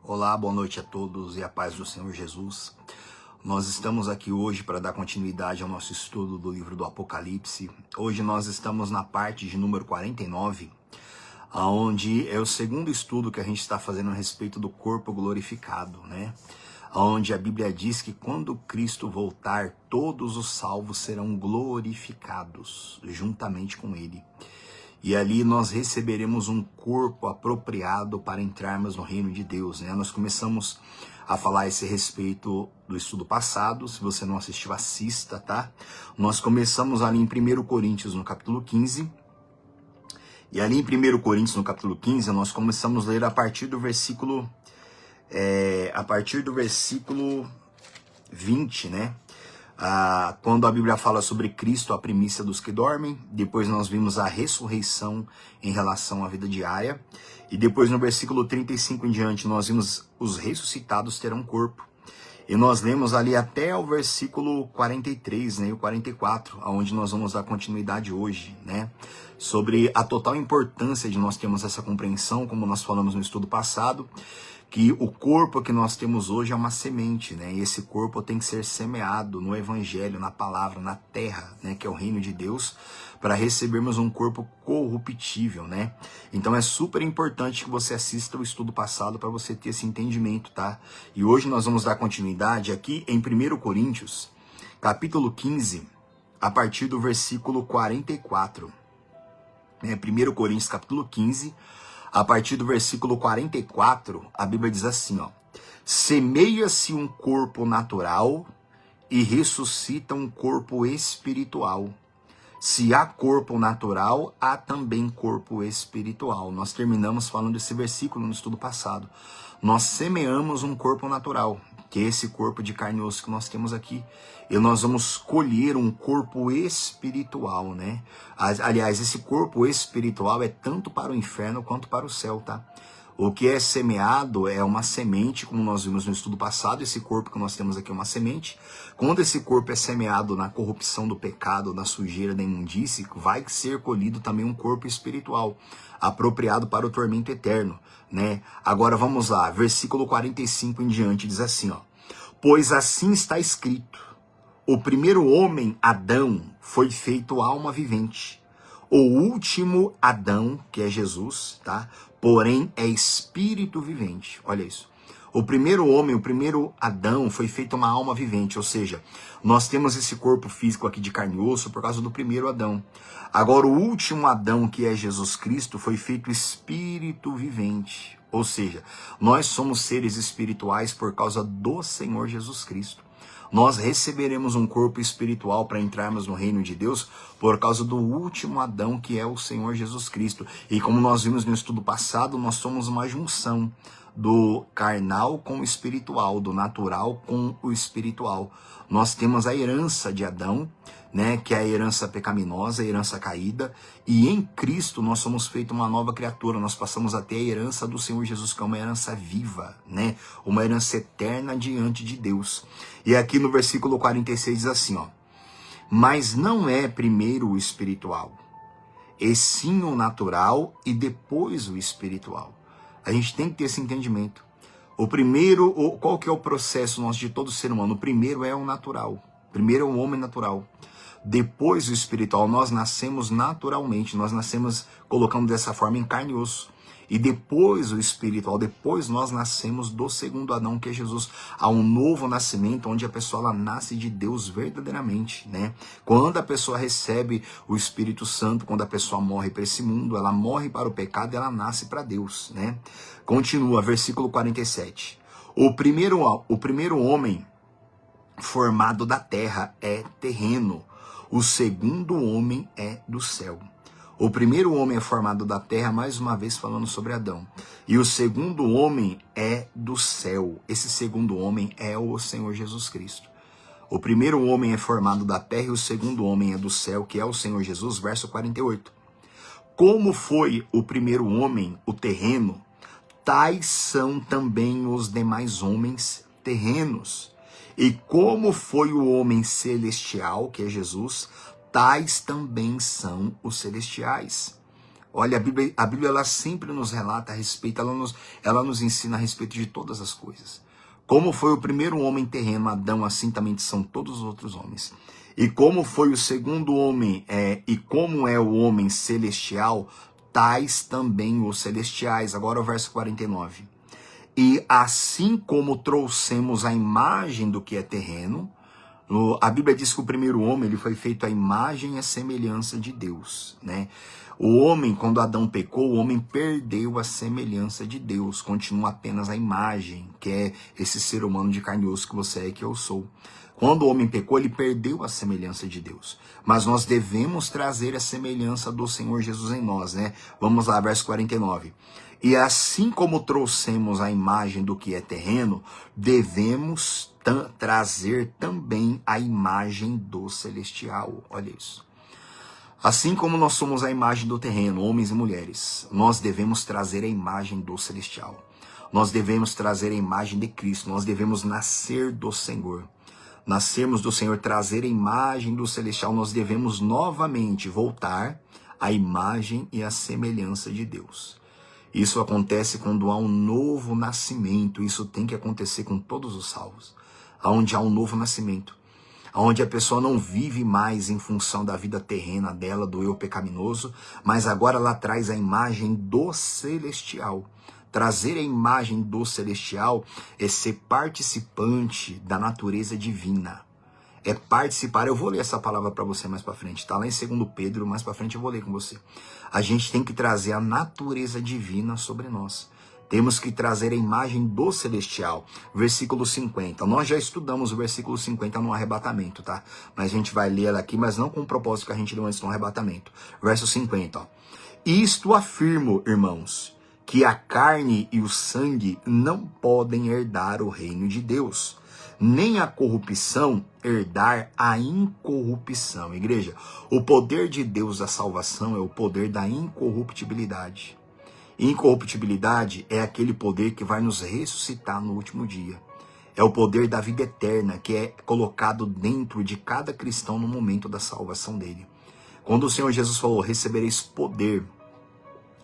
Olá, boa noite a todos e a paz do Senhor Jesus. Nós estamos aqui hoje para dar continuidade ao nosso estudo do livro do Apocalipse. Hoje nós estamos na parte de número 49, onde é o segundo estudo que a gente está fazendo a respeito do corpo glorificado, né? Onde a Bíblia diz que quando Cristo voltar, todos os salvos serão glorificados juntamente com Ele. E ali nós receberemos um corpo apropriado para entrarmos no reino de Deus, né? Nós começamos a falar a esse respeito do estudo passado. Se você não assistiu, assista, tá? Nós começamos ali em 1 Coríntios, no capítulo 15. E ali em 1 Coríntios, no capítulo 15, nós começamos a ler a partir do versículo 20, né? Quando a Bíblia fala sobre Cristo, a primícia dos que dormem. Depois nós vimos a ressurreição em relação à vida diária. E depois no versículo 35 em diante nós vimos os ressuscitados terão corpo. E nós lemos ali até o versículo 43, né, e o 44, onde nós vamos dar continuidade hoje, né? Sobre a total importância de nós termos essa compreensão, como nós falamos no estudo passado, que o corpo que nós temos hoje é uma semente, né? E esse corpo tem que ser semeado no evangelho, na palavra, na terra, né? Que é o reino de Deus, para recebermos um corpo corruptível, né? Então é super importante que você assista o estudo passado para você ter esse entendimento, tá? E hoje nós vamos dar continuidade aqui em 1 Coríntios, capítulo 15, a partir do versículo 44. 1 Coríntios, capítulo 15, a partir do versículo 44, a Bíblia diz assim, ó: semeia-se um corpo natural e ressuscita um corpo espiritual. Se há corpo natural, há também corpo espiritual. Nós terminamos falando desse versículo no estudo passado. Nós semeamos um corpo natural, que é esse corpo de carne e osso que nós temos aqui. E nós vamos colher um corpo espiritual, né? Aliás, esse corpo espiritual é tanto para o inferno quanto para o céu, tá? O que é semeado é uma semente, como nós vimos no estudo passado. Esse corpo que nós temos aqui é uma semente. Quando esse corpo é semeado na corrupção do pecado, na sujeira da imundície, vai ser colhido também um corpo espiritual, apropriado para o tormento eterno, né? Agora vamos lá, versículo 45 em diante, diz assim, ó: pois assim está escrito: o primeiro homem, Adão, foi feito alma vivente. O último Adão, que é Jesus, tá? Porém é espírito vivente. Olha isso. O primeiro homem, o primeiro Adão, foi feito uma alma vivente. Ou seja, nós temos esse corpo físico aqui de carne e osso por causa do primeiro Adão. Agora o último Adão, que é Jesus Cristo, foi feito espírito vivente. Ou seja, nós somos seres espirituais por causa do Senhor Jesus Cristo. Nós receberemos um corpo espiritual para entrarmos no reino de Deus por causa do último Adão, que é o Senhor Jesus Cristo. E como nós vimos no estudo passado, nós somos uma junção do carnal com o espiritual, do natural com o espiritual. Nós temos a herança de Adão, né, que é a herança pecaminosa, a herança caída, e em Cristo nós somos feitos uma nova criatura. Nós passamos a ter a herança do Senhor Jesus, que é uma herança viva, né, uma herança eterna diante de Deus. E aqui no versículo 46 diz assim, ó: mas não é primeiro o espiritual, e sim o natural e depois o espiritual. A gente tem que ter esse entendimento. O primeiro, qual que é o processo nosso de todo ser humano? O primeiro é o natural, primeiro é o homem natural. Depois o espiritual, nós nascemos naturalmente, nós nascemos, colocando dessa forma, em carne e osso. E depois o espiritual, depois nós nascemos do segundo Adão, que é Jesus. Há um novo nascimento, onde a pessoa ela nasce de Deus verdadeiramente, né? Quando a pessoa recebe o Espírito Santo, quando a pessoa morre para esse mundo, ela morre para o pecado e ela nasce para Deus, né? Continua, versículo 47. O primeiro homem formado da terra é terreno. O segundo homem é do céu. O primeiro homem é formado da terra, mais uma vez falando sobre Adão. E o segundo homem é do céu. Esse segundo homem é o Senhor Jesus Cristo. O primeiro homem é formado da terra e o segundo homem é do céu, que é o Senhor Jesus, verso 48. Como foi o primeiro homem, o terreno, tais são também os demais homens terrenos. E como foi o homem celestial, que é Jesus, tais também são os celestiais. Olha, a Bíblia ela sempre nos relata a respeito, ela nos ensina a respeito de todas as coisas. Como foi o primeiro homem terreno, Adão, assim também são todos os outros homens. E como foi o segundo homem, e como é o homem celestial, tais também os celestiais. Agora o verso 49. E assim como trouxemos a imagem do que é terreno, a Bíblia diz que o primeiro homem ele foi feito à imagem e à semelhança de Deus, né? O homem, quando Adão pecou, o homem perdeu a semelhança de Deus, continua apenas a imagem, que é esse ser humano de carne e osso que você é e que eu sou. Quando o homem pecou, ele perdeu a semelhança de Deus. Mas nós devemos trazer a semelhança do Senhor Jesus em nós, né? Vamos lá, verso 49. E assim como trouxemos a imagem do que é terreno, devemos trazer também a imagem do celestial. Olha isso. Assim como nós somos a imagem do terreno, homens e mulheres, nós devemos trazer a imagem do celestial. Nós devemos trazer a imagem de Cristo. Nós devemos nascer do Senhor. Nascermos do Senhor, trazer a imagem do celestial, nós devemos novamente voltar à imagem e à semelhança de Deus. Isso acontece quando há um novo nascimento. Isso tem que acontecer com todos os salvos. Onde há um novo nascimento. Onde a pessoa não vive mais em função da vida terrena dela, do eu pecaminoso, mas agora ela traz a imagem do celestial. Trazer a imagem do celestial é ser participante da natureza divina. É participar. Eu vou ler essa palavra para você mais para frente. Está lá em 2 Pedro, mais para frente eu vou ler com você. A gente tem que trazer a natureza divina sobre nós. Temos que trazer a imagem do celestial. Versículo 50. Nós já estudamos o versículo 50 no arrebatamento, tá? Mas a gente vai ler ela aqui, mas não com o propósito que a gente leu antes no arrebatamento. Verso 50, ó. Isto afirmo, irmãos, que a carne e o sangue não podem herdar o reino de Deus, nem a corrupção herdar a incorrupção. Igreja, o poder de Deus da salvação é o poder da incorruptibilidade. Incorruptibilidade é aquele poder que vai nos ressuscitar no último dia. É o poder da vida eterna que é colocado dentro de cada cristão no momento da salvação dele. Quando o Senhor Jesus falou, recebereis poder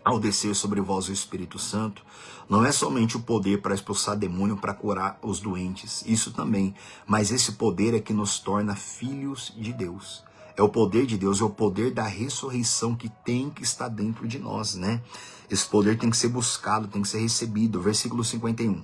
ao descer sobre vós o Espírito Santo, não é somente o poder para expulsar demônio, para curar os doentes, isso também, mas esse poder é que nos torna filhos de Deus. É o poder de Deus, é o poder da ressurreição que tem que estar dentro de nós, né? Esse poder tem que ser buscado, tem que ser recebido. Versículo 51.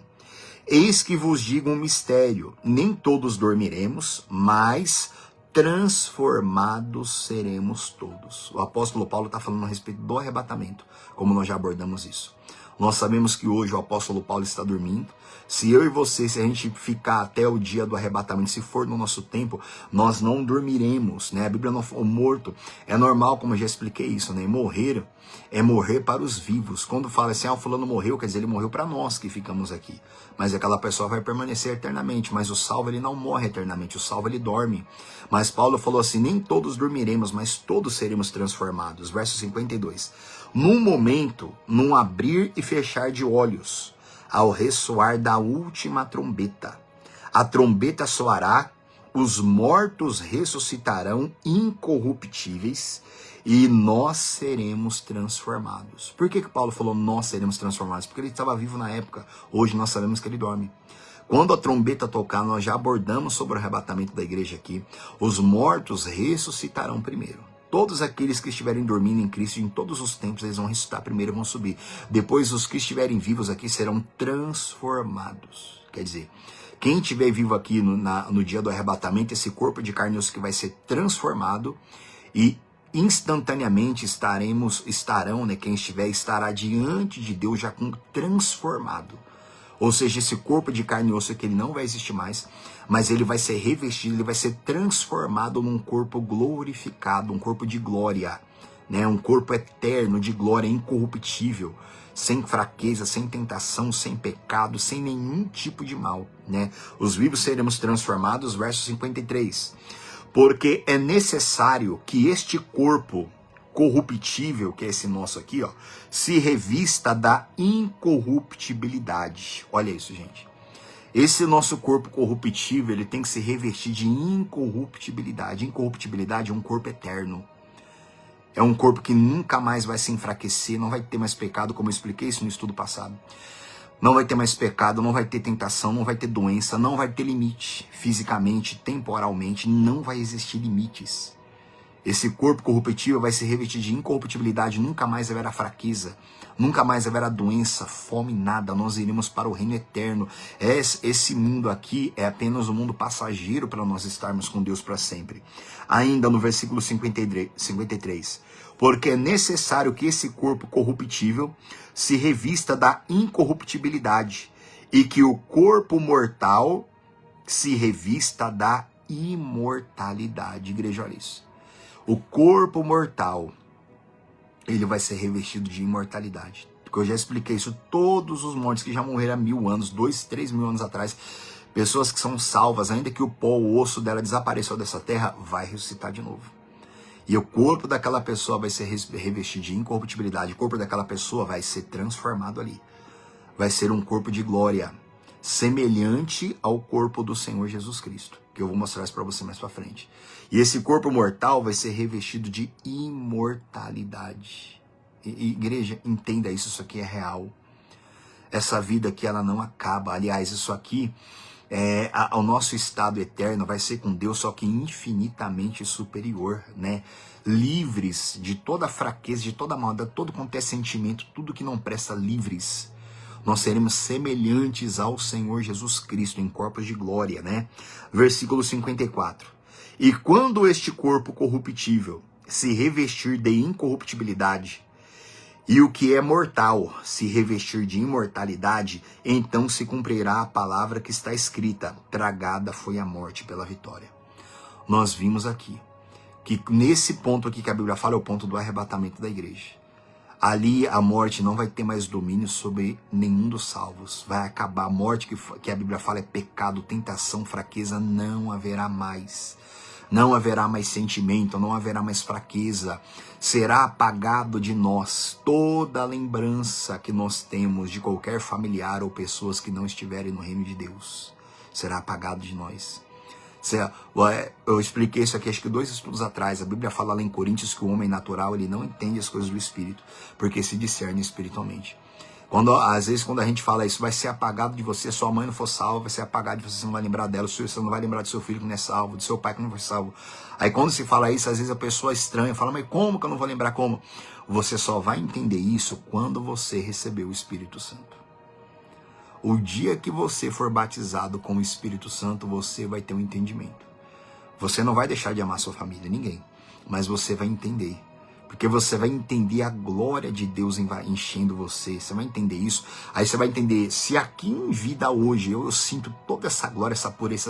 Eis que vos digo um mistério, nem todos dormiremos, mas transformados seremos todos. O apóstolo Paulo está falando a respeito do arrebatamento, como nós já abordamos isso. Nós sabemos que hoje o apóstolo Paulo está dormindo. Se eu e você, se a gente ficar até o dia do arrebatamento, se for no nosso tempo, nós não dormiremos, né? A Bíblia não fala morto. É normal, como eu já expliquei isso, né? Morrer é morrer para os vivos. Quando fala assim, o fulano morreu, quer dizer, ele morreu para nós que ficamos aqui. Mas aquela pessoa vai permanecer eternamente. Mas o salvo, ele não morre eternamente. O salvo, ele dorme. Mas Paulo falou assim, nem todos dormiremos, mas todos seremos transformados. Verso 52. Num momento, num abrir e fechar de olhos, ao ressoar da última trombeta. A trombeta soará, os mortos ressuscitarão incorruptíveis e nós seremos transformados. Por que Paulo falou nós seremos transformados? Porque ele estava vivo na época, hoje nós sabemos que ele dorme. Quando a trombeta tocar, nós já abordamos sobre o arrebatamento da igreja aqui, os mortos ressuscitarão primeiro. Todos aqueles que estiverem dormindo em Cristo, em todos os tempos, eles vão ressuscitar primeiro e vão subir. Depois, os que estiverem vivos aqui serão transformados. Quer dizer, quem estiver vivo aqui no dia do arrebatamento, esse corpo de carne e osso que vai ser transformado e instantaneamente estarão, né, quem estiver estará diante de Deus já com transformado. Ou seja, esse corpo de carne e osso que ele não vai existir mais, mas ele vai ser revestido, ele vai ser transformado num corpo glorificado, um corpo de glória, né? Um corpo eterno de glória, incorruptível, sem fraqueza, sem tentação, sem pecado, sem nenhum tipo de mal, né? Os vivos seremos transformados, verso 53. Porque é necessário que este corpo corruptível, que é esse nosso aqui, ó, se revista da incorruptibilidade. Olha isso, gente. Esse nosso corpo corruptível, ele tem que se revestir de incorruptibilidade. Incorruptibilidade é um corpo eterno. É um corpo que nunca mais vai se enfraquecer, não vai ter mais pecado, como eu expliquei isso no estudo passado. Não vai ter mais pecado, não vai ter tentação, não vai ter doença, não vai ter limite. Fisicamente, temporalmente, não vai existir limites. Esse corpo corruptível vai se revestir de incorruptibilidade, nunca mais haverá fraqueza, nunca mais haverá doença, fome, nada. Nós iremos para o reino eterno. Esse mundo aqui é apenas um mundo passageiro para nós estarmos com Deus para sempre. Ainda no versículo 53. Porque é necessário que esse corpo corruptível se revista da incorruptibilidade e que o corpo mortal se revista da imortalidade. Igreja, olha isso. O corpo mortal, ele vai ser revestido de imortalidade. Porque eu já expliquei isso, todos os mortos que já morreram há 1000 anos, 2, 3 mil anos atrás, pessoas que são salvas, ainda que o pó, o osso dela desapareceu dessa terra, vai ressuscitar de novo. E o corpo daquela pessoa vai ser revestido de incorruptibilidade, o corpo daquela pessoa vai ser transformado ali. Vai ser um corpo de glória, semelhante ao corpo do Senhor Jesus Cristo, que eu vou mostrar isso para você mais para frente. E esse corpo mortal vai ser revestido de imortalidade. Igreja, entenda isso, isso aqui é real. Essa vida aqui, ela não acaba. Aliás, isso aqui, o nosso estado eterno vai ser com Deus, só que infinitamente superior, né? Livres de toda fraqueza, de toda maldade, todo quanto é sentimento, tudo que não presta, livres. Nós seremos semelhantes ao Senhor Jesus Cristo em corpos de glória, né? Versículo 54. E quando este corpo corruptível se revestir de incorruptibilidade, e o que é mortal se revestir de imortalidade, então se cumprirá a palavra que está escrita: tragada foi a morte pela vitória. Nós vimos aqui que nesse ponto aqui que a Bíblia fala é o ponto do arrebatamento da igreja. Ali a morte não vai ter mais domínio sobre nenhum dos salvos. Vai acabar. A morte que a Bíblia fala é pecado, tentação, fraqueza, não haverá mais. Não haverá mais sentimento, não haverá mais fraqueza. Será apagado de nós toda a lembrança que nós temos de qualquer familiar ou pessoas que não estiverem no reino de Deus. Será apagado de nós. Eu expliquei isso aqui acho que 2 estudos atrás. A Bíblia fala lá em Coríntios que o homem natural ele não entende as coisas do Espírito, porque se discerne espiritualmente. Às vezes quando a gente fala isso, vai ser apagado de você, sua mãe não for salva, vai ser apagado de você, você não vai lembrar dela, você não vai lembrar do seu filho que não é salvo, do seu pai que não foi salvo. Aí quando se fala isso, às vezes a pessoa estranha, fala, mas como que eu não vou lembrar como? Você só vai entender isso quando você receber o Espírito Santo. O dia que você for batizado com o Espírito Santo, você vai ter um entendimento. Você não vai deixar de amar sua família, ninguém, mas você vai entender. Porque você vai entender a glória de Deus enchendo você. Você vai entender isso. Aí você vai entender, se aqui em vida hoje eu sinto toda essa glória, essa pureza,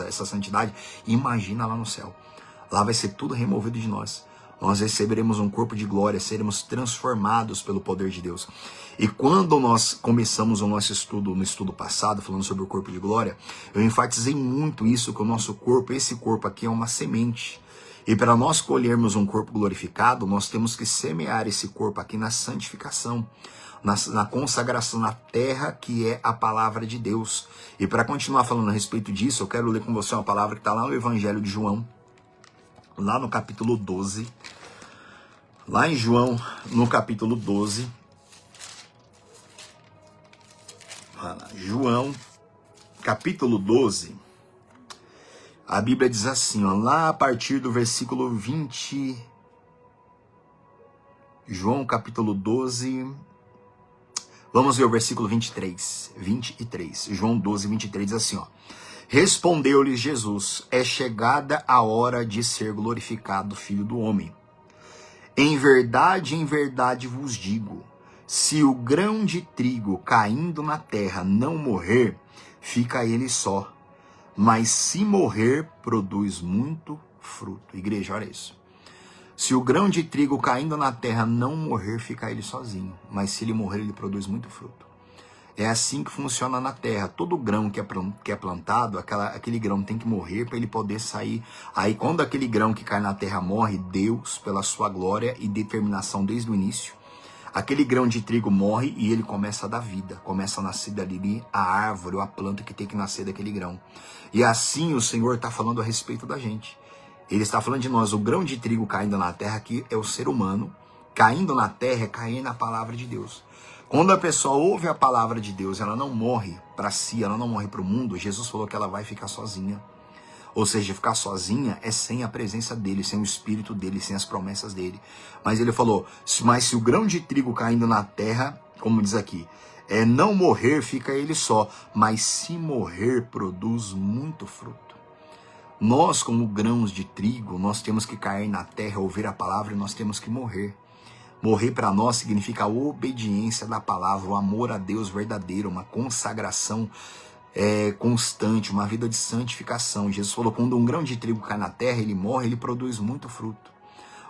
essa santidade, imagina lá no céu. Lá vai ser tudo removido de nós. Nós receberemos um corpo de glória, seremos transformados pelo poder de Deus. E quando nós começamos o nosso estudo, no estudo passado, falando sobre o corpo de glória, eu enfatizei muito isso, que o nosso corpo, esse corpo aqui é uma semente. E para nós colhermos um corpo glorificado, nós temos que semear esse corpo aqui na santificação, na consagração, na terra que é a palavra de Deus. E para continuar falando a respeito disso, eu quero ler com você uma palavra que está lá no Evangelho de João, lá no capítulo 12. Lá em João, no capítulo 12. João, capítulo 12. A Bíblia diz assim, ó, lá a partir do versículo 20, João capítulo 12, vamos ver o versículo 23, João 12, 23 diz assim, ó, respondeu-lhes Jesus, é chegada a hora de ser glorificado o Filho do Homem. Em verdade vos digo, se o grão de trigo caindo na terra não morrer, fica ele só. Mas se morrer, produz muito fruto. Igreja, olha isso. Se o grão de trigo caindo na terra não morrer, fica ele sozinho. Mas se ele morrer, ele produz muito fruto. É assim que funciona na terra. Todo grão que é plantado, aquele grão tem que morrer para ele poder sair. Aí quando aquele grão que cai na terra morre, Deus, pela sua glória e determinação desde o início, aquele grão de trigo morre e ele começa a dar vida. Começa a nascer dali a árvore ou a planta que tem que nascer daquele grão. E assim o Senhor está falando a respeito da gente. Ele está falando de nós, o grão de trigo caindo na terra, que é o ser humano, caindo na terra é cair na palavra de Deus. Quando a pessoa ouve a palavra de Deus, ela não morre para si, ela não morre para o mundo, Jesus falou que ela vai ficar sozinha. Ou seja, ficar sozinha é sem a presença dele, sem o espírito dele, sem as promessas dele. Mas ele falou, mas se o grão de trigo caindo na terra, como diz aqui, não morrer, fica ele só, mas se morrer, produz muito fruto. Nós, como grãos de trigo, nós temos que cair na terra, ouvir a palavra e nós temos que morrer. Morrer para nós significa a obediência da palavra, o amor a Deus verdadeiro, uma consagração constante, uma vida de santificação. Jesus falou, quando um grão de trigo cai na terra, ele morre, ele produz muito fruto.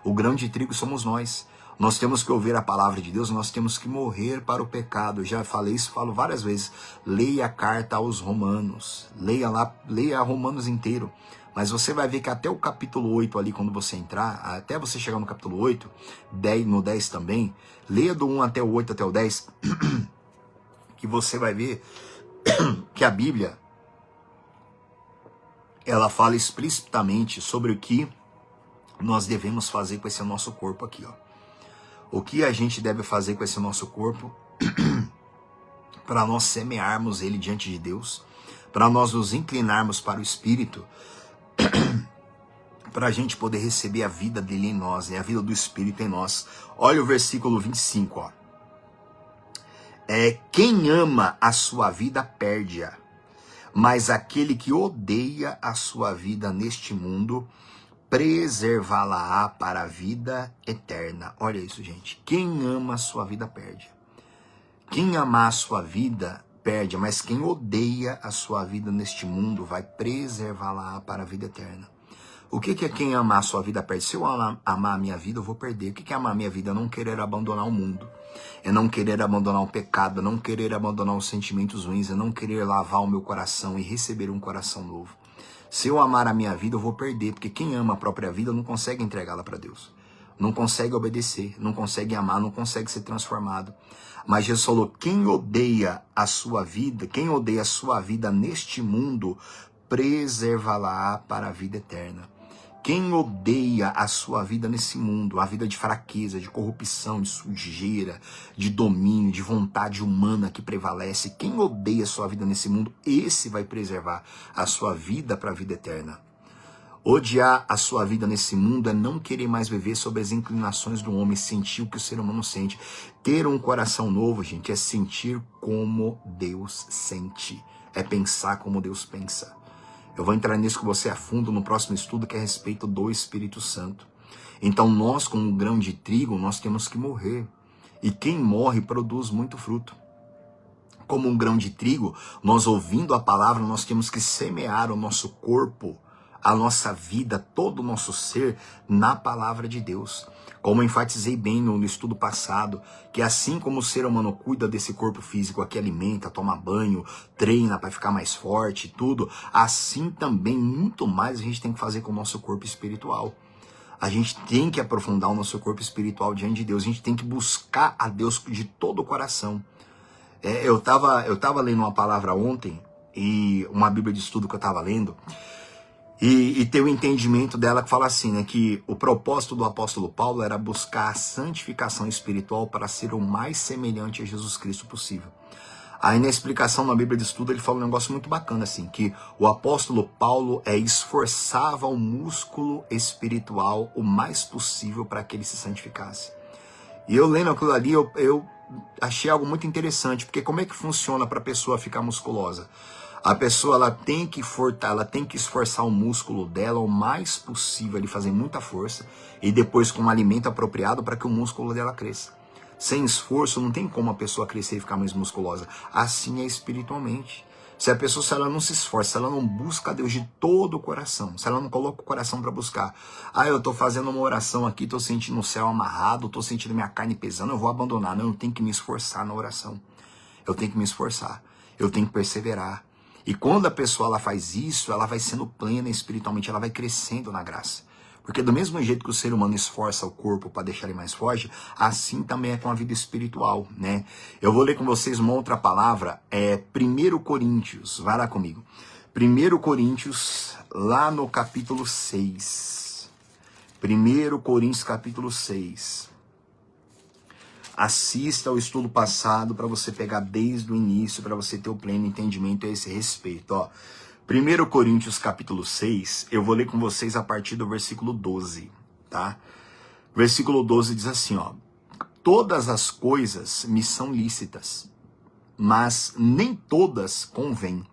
O grão de trigo somos nós. Nós temos que ouvir a palavra de Deus, nós temos que morrer para o pecado. Eu já falei isso, falo várias vezes. Leia a carta aos Romanos. Leia Romanos inteiro. Mas você vai ver que até o capítulo 8 ali, quando você entrar, até você chegar no capítulo 8, no 10 também, leia do 1 até o 8 até o 10, que você vai ver que a Bíblia, ela fala explicitamente sobre o que nós devemos fazer com esse nosso corpo aqui, ó. O que a gente deve fazer com esse nosso corpo para nós semearmos ele diante de Deus, para nós nos inclinarmos para o Espírito, para a gente poder receber a vida dele em nós, a vida do Espírito em nós. Olha o versículo 25, ó. Quem ama a sua vida perde-a, mas aquele que odeia a sua vida neste mundo preservá-la-á para a vida eterna. Olha isso, gente. Quem ama a sua vida perde. Quem amar a sua vida perde, mas quem odeia a sua vida neste mundo vai preservá-la para a vida eterna. O que é quem amar a sua vida perde? Se eu amar a minha vida, eu vou perder. O que é amar a minha vida? É não querer abandonar o mundo. É não querer abandonar o pecado, é não querer abandonar os sentimentos ruins, é não querer lavar o meu coração e receber um coração novo. Se eu amar a minha vida, eu vou perder, porque quem ama a própria vida não consegue entregá-la para Deus. Não consegue obedecer, não consegue amar, não consegue ser transformado. Mas Jesus falou, quem odeia a sua vida neste mundo, preservá-la para a vida eterna. Quem odeia a sua vida nesse mundo, a vida de fraqueza, de corrupção, de sujeira, de domínio, de vontade humana que prevalece, quem odeia a sua vida nesse mundo, esse vai preservar a sua vida para a vida eterna. Odiar a sua vida nesse mundo é não querer mais viver sob as inclinações do homem, sentir o que o ser humano sente. Ter um coração novo, gente, é sentir como Deus sente, é pensar como Deus pensa. Eu vou entrar nisso com você a fundo no próximo estudo, que é a respeito do Espírito Santo. Então nós, como um grão de trigo, nós temos que morrer. E quem morre produz muito fruto. Como um grão de trigo, nós ouvindo a palavra, nós temos que semear o nosso corpo, a nossa vida, todo o nosso ser na palavra de Deus. Como eu enfatizei bem no estudo passado, que assim como o ser humano cuida desse corpo físico aqui, alimenta, toma banho, treina para ficar mais forte e tudo, assim também, muito mais a gente tem que fazer com o nosso corpo espiritual. A gente tem que aprofundar o nosso corpo espiritual diante de Deus, a gente tem que buscar a Deus de todo o coração. Eu tava lendo uma palavra ontem, e uma Bíblia de estudo que eu tava lendo, e ter o entendimento dela que fala assim, né, que o propósito do apóstolo Paulo era buscar a santificação espiritual para ser o mais semelhante a Jesus Cristo possível. Aí na explicação na Bíblia de estudo ele fala um negócio muito bacana assim, que o apóstolo Paulo esforçava o músculo espiritual o mais possível para que ele se santificasse. E eu lendo aquilo ali, eu achei algo muito interessante, porque como é que funciona para a pessoa ficar musculosa? A pessoa ela tem que esforçar o músculo dela o mais possível, ele fazer muita força, e depois com um alimento apropriado para que o músculo dela cresça. Sem esforço não tem como a pessoa crescer e ficar mais musculosa. Assim é espiritualmente. Se a pessoa, se ela não se esforça, se ela não busca a Deus de todo o coração, se ela não coloca o coração para buscar, eu tô fazendo uma oração aqui, tô sentindo o céu amarrado, tô sentindo minha carne pesando, eu vou abandonar. Não, eu tenho que me esforçar na oração. Eu tenho que me esforçar. Eu tenho que perseverar. E quando a pessoa ela faz isso, ela vai sendo plena espiritualmente, ela vai crescendo na graça. Porque do mesmo jeito que o ser humano esforça o corpo para deixar ele mais forte, assim também é com a vida espiritual, né? Eu vou ler com vocês uma outra palavra, 1 Coríntios, vai lá comigo. 1 Coríntios, lá no capítulo 6. 1 Coríntios, capítulo 6. Assista ao estudo passado para você pegar desde o início, para você ter o pleno entendimento a esse respeito. Ó, 1 Coríntios, capítulo 6, eu vou ler com vocês a partir do versículo 12, tá? Versículo 12 diz assim, ó: todas as coisas me são lícitas, mas nem todas convêm.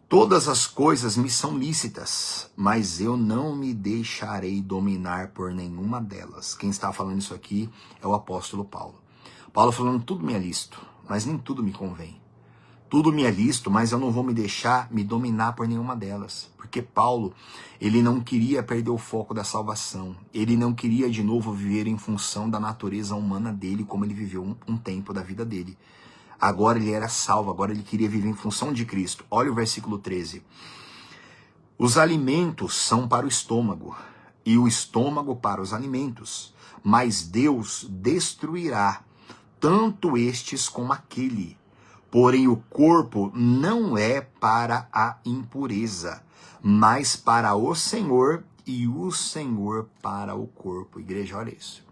Todas as coisas me são lícitas, mas eu não me deixarei dominar por nenhuma delas. Quem está falando isso aqui é o apóstolo Paulo. Paulo falando, tudo me é lícito, mas nem tudo me convém. Tudo me é lícito, mas eu não vou me deixar me dominar por nenhuma delas. Porque Paulo, ele não queria perder o foco da salvação. Ele não queria de novo viver em função da natureza humana dele, como ele viveu um tempo da vida dele. Agora ele era salvo, agora ele queria viver em função de Cristo. Olha o versículo 13. Os alimentos são para o estômago, e o estômago para os alimentos. Mas Deus destruirá tanto estes como aquele. Porém o corpo não é para a impureza, mas para o Senhor, e o Senhor para o corpo. Igreja, olha isso.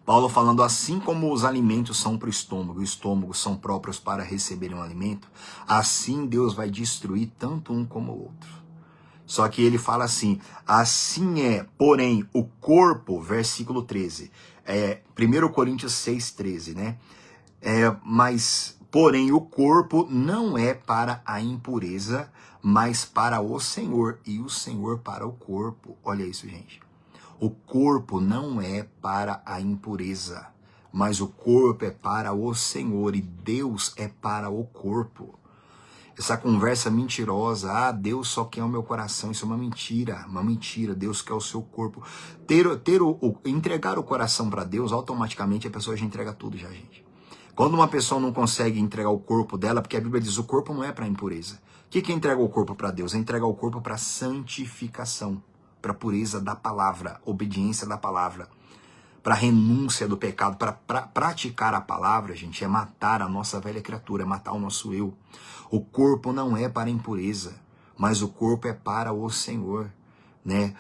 Paulo falando, assim como os alimentos são para o estômago são próprios para receberem um alimento, assim Deus vai destruir tanto um como o outro. Só que ele fala assim é, porém, o corpo, versículo 13, 1 Coríntios 6,13, né? Mas, porém, o corpo não é para a impureza, mas para o Senhor, e o Senhor para o corpo. Olha isso, gente. O corpo não é para a impureza, mas o corpo é para o Senhor, e Deus é para o corpo. Essa conversa mentirosa, Deus só quer o meu coração, isso é uma mentira, Deus quer o seu corpo. Entregar o coração para Deus, automaticamente a pessoa já entrega tudo já, gente. Quando uma pessoa não consegue entregar o corpo dela, porque a Bíblia diz, o corpo não é para impureza. O que entrega o corpo para Deus? Entrega o corpo para santificação, para pureza da palavra, obediência da palavra, para renúncia do pecado, para praticar a palavra, gente, é matar a nossa velha criatura, é matar o nosso eu. O corpo não é para a impureza, mas o corpo é para o Senhor, né?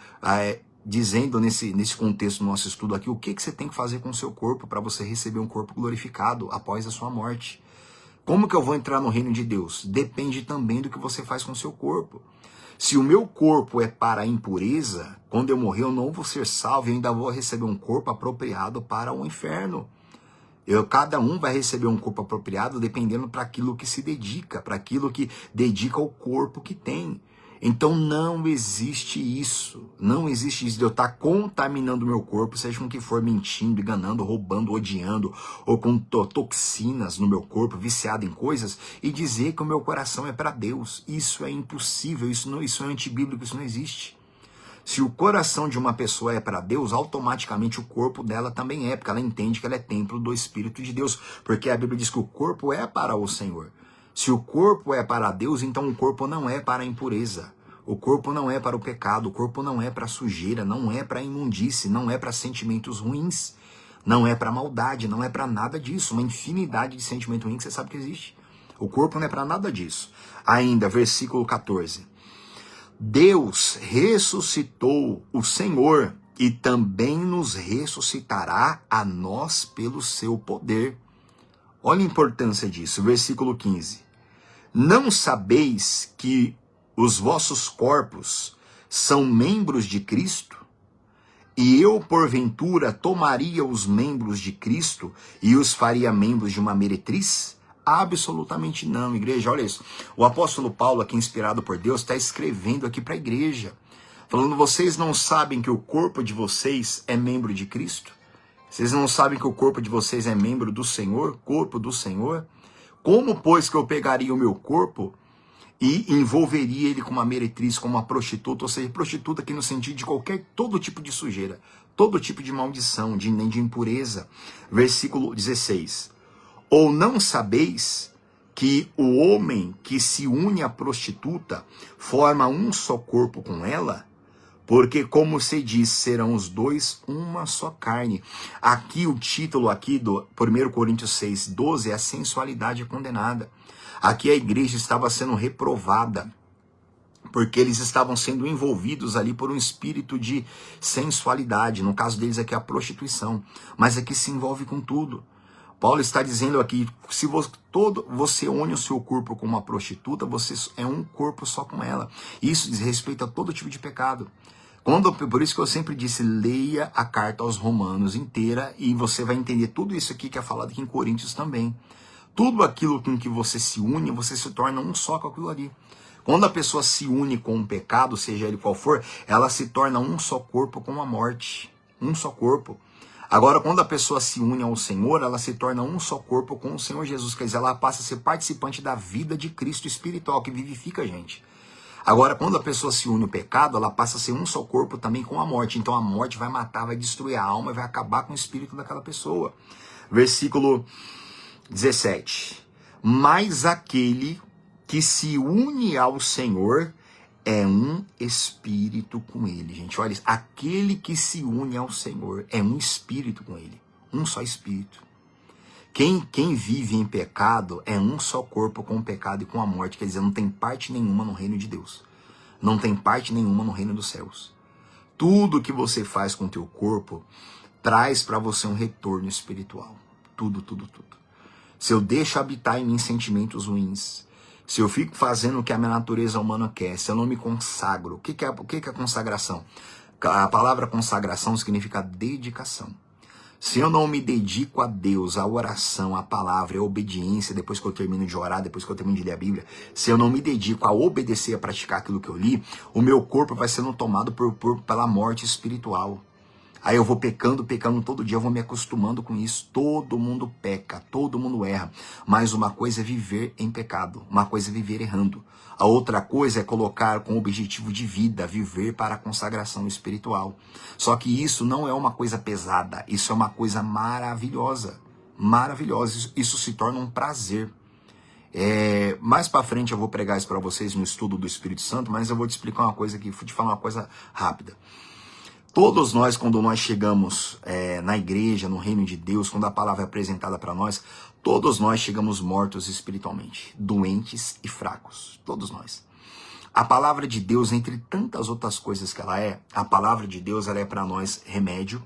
Dizendo nesse contexto do nosso estudo aqui, o que você tem que fazer com o seu corpo para você receber um corpo glorificado após a sua morte. Como que eu vou entrar no reino de Deus? Depende também do que você faz com o seu corpo. Se o meu corpo é para a impureza, quando eu morrer eu não vou ser salvo e ainda vou receber um corpo apropriado para o inferno. Cada um vai receber um corpo apropriado dependendo para aquilo que se dedica, para aquilo que dedica o corpo que tem. Então não existe isso de eu estar contaminando o meu corpo, seja com que for, mentindo, enganando, roubando, odiando, ou com toxinas no meu corpo, viciado em coisas, e dizer que o meu coração é para Deus. Isso é impossível, isso é antibíblico, isso não existe. Se o coração de uma pessoa é para Deus, automaticamente o corpo dela também é, porque ela entende que ela é templo do Espírito de Deus, porque a Bíblia diz que o corpo é para o Senhor. Se o corpo é para Deus, então o corpo não é para a impureza. O corpo não é para o pecado, o corpo não é para a sujeira, não é para a imundície, não é para sentimentos ruins, não é para maldade, não é para nada disso. Uma infinidade de sentimentos ruins que você sabe que existe. O corpo não é para nada disso. Ainda, versículo 14. Deus ressuscitou o Senhor e também nos ressuscitará a nós pelo seu poder. Olha a importância disso. Versículo 15. Não sabeis que os vossos corpos são membros de Cristo? E eu, porventura, tomaria os membros de Cristo e os faria membros de uma meretriz? Absolutamente não, igreja. Olha isso. O apóstolo Paulo, aqui inspirado por Deus, está escrevendo aqui para a igreja, falando, vocês não sabem que o corpo de vocês é membro de Cristo? Vocês não sabem que o corpo de vocês é membro do Senhor, corpo do Senhor? Como, pois, que eu pegaria o meu corpo e envolveria ele com uma meretriz, com uma prostituta, ou seja, prostituta aqui no sentido de todo tipo de sujeira, todo tipo de maldição, de impureza. Versículo 16. Ou não sabeis que o homem que se une à prostituta forma um só corpo com ela? Porque, como se diz, serão os dois uma só carne. Aqui, o título aqui do 1 Coríntios 6:12 é a sensualidade condenada. Aqui a igreja estava sendo reprovada, porque eles estavam sendo envolvidos ali por um espírito de sensualidade. No caso deles aqui a prostituição. Mas aqui se envolve com tudo. Paulo está dizendo aqui, se você une o seu corpo com uma prostituta, você é um corpo só com ela. Isso diz respeito a todo tipo de pecado. Por isso que eu sempre disse, leia a carta aos Romanos inteira e você vai entender tudo isso aqui que é falado aqui em Coríntios também. Tudo aquilo com que você se une, você se torna um só com aquilo ali. Quando a pessoa se une com um pecado, seja ele qual for, ela se torna um só corpo com a morte. Um só corpo. Agora, quando a pessoa se une ao Senhor, ela se torna um só corpo com o Senhor Jesus. Quer dizer, ela passa a ser participante da vida de Cristo espiritual, que vivifica a gente. Agora, quando a pessoa se une ao pecado, ela passa a ser um só corpo também com a morte. Então a morte vai matar, vai destruir a alma, vai acabar com o espírito daquela pessoa. Versículo 17. Mas aquele que se une ao Senhor é um espírito com ele, gente. Olha, aquele que se une ao Senhor é um espírito com ele. Um só espírito. Quem vive em pecado é um só corpo com o pecado e com a morte. Quer dizer, não tem parte nenhuma no reino de Deus. Não tem parte nenhuma no reino dos céus. Tudo que você faz com o teu corpo traz para você um retorno espiritual. Tudo, tudo, tudo. Se eu deixo habitar em mim sentimentos ruins, se eu fico fazendo o que a minha natureza humana quer, se eu não me consagro, o que é consagração? A palavra consagração significa dedicação. Se eu não me dedico a Deus, à oração, à palavra, à obediência, depois que eu termino de orar, depois que eu termino de ler a Bíblia, se eu não me dedico a obedecer, a praticar aquilo que eu li, o meu corpo vai sendo tomado pela morte espiritual. Aí eu vou pecando todo dia, eu vou me acostumando com isso. Todo mundo peca, todo mundo erra. Mas uma coisa é viver em pecado, uma coisa é viver errando. A outra coisa é colocar com objetivo de vida, viver para a consagração espiritual. Só que isso não é uma coisa pesada, isso é uma coisa maravilhosa. Maravilhosa, isso se torna um prazer. Mais para frente eu vou pregar isso para vocês no estudo do Espírito Santo, mas eu vou te explicar uma coisa aqui, vou te falar uma coisa rápida. Todos nós, quando nós chegamos na igreja, no reino de Deus, quando a palavra é apresentada para nós, todos nós chegamos mortos espiritualmente, doentes e fracos, todos nós. A palavra de Deus, entre tantas outras coisas que ela é, a palavra de Deus ela é para nós remédio,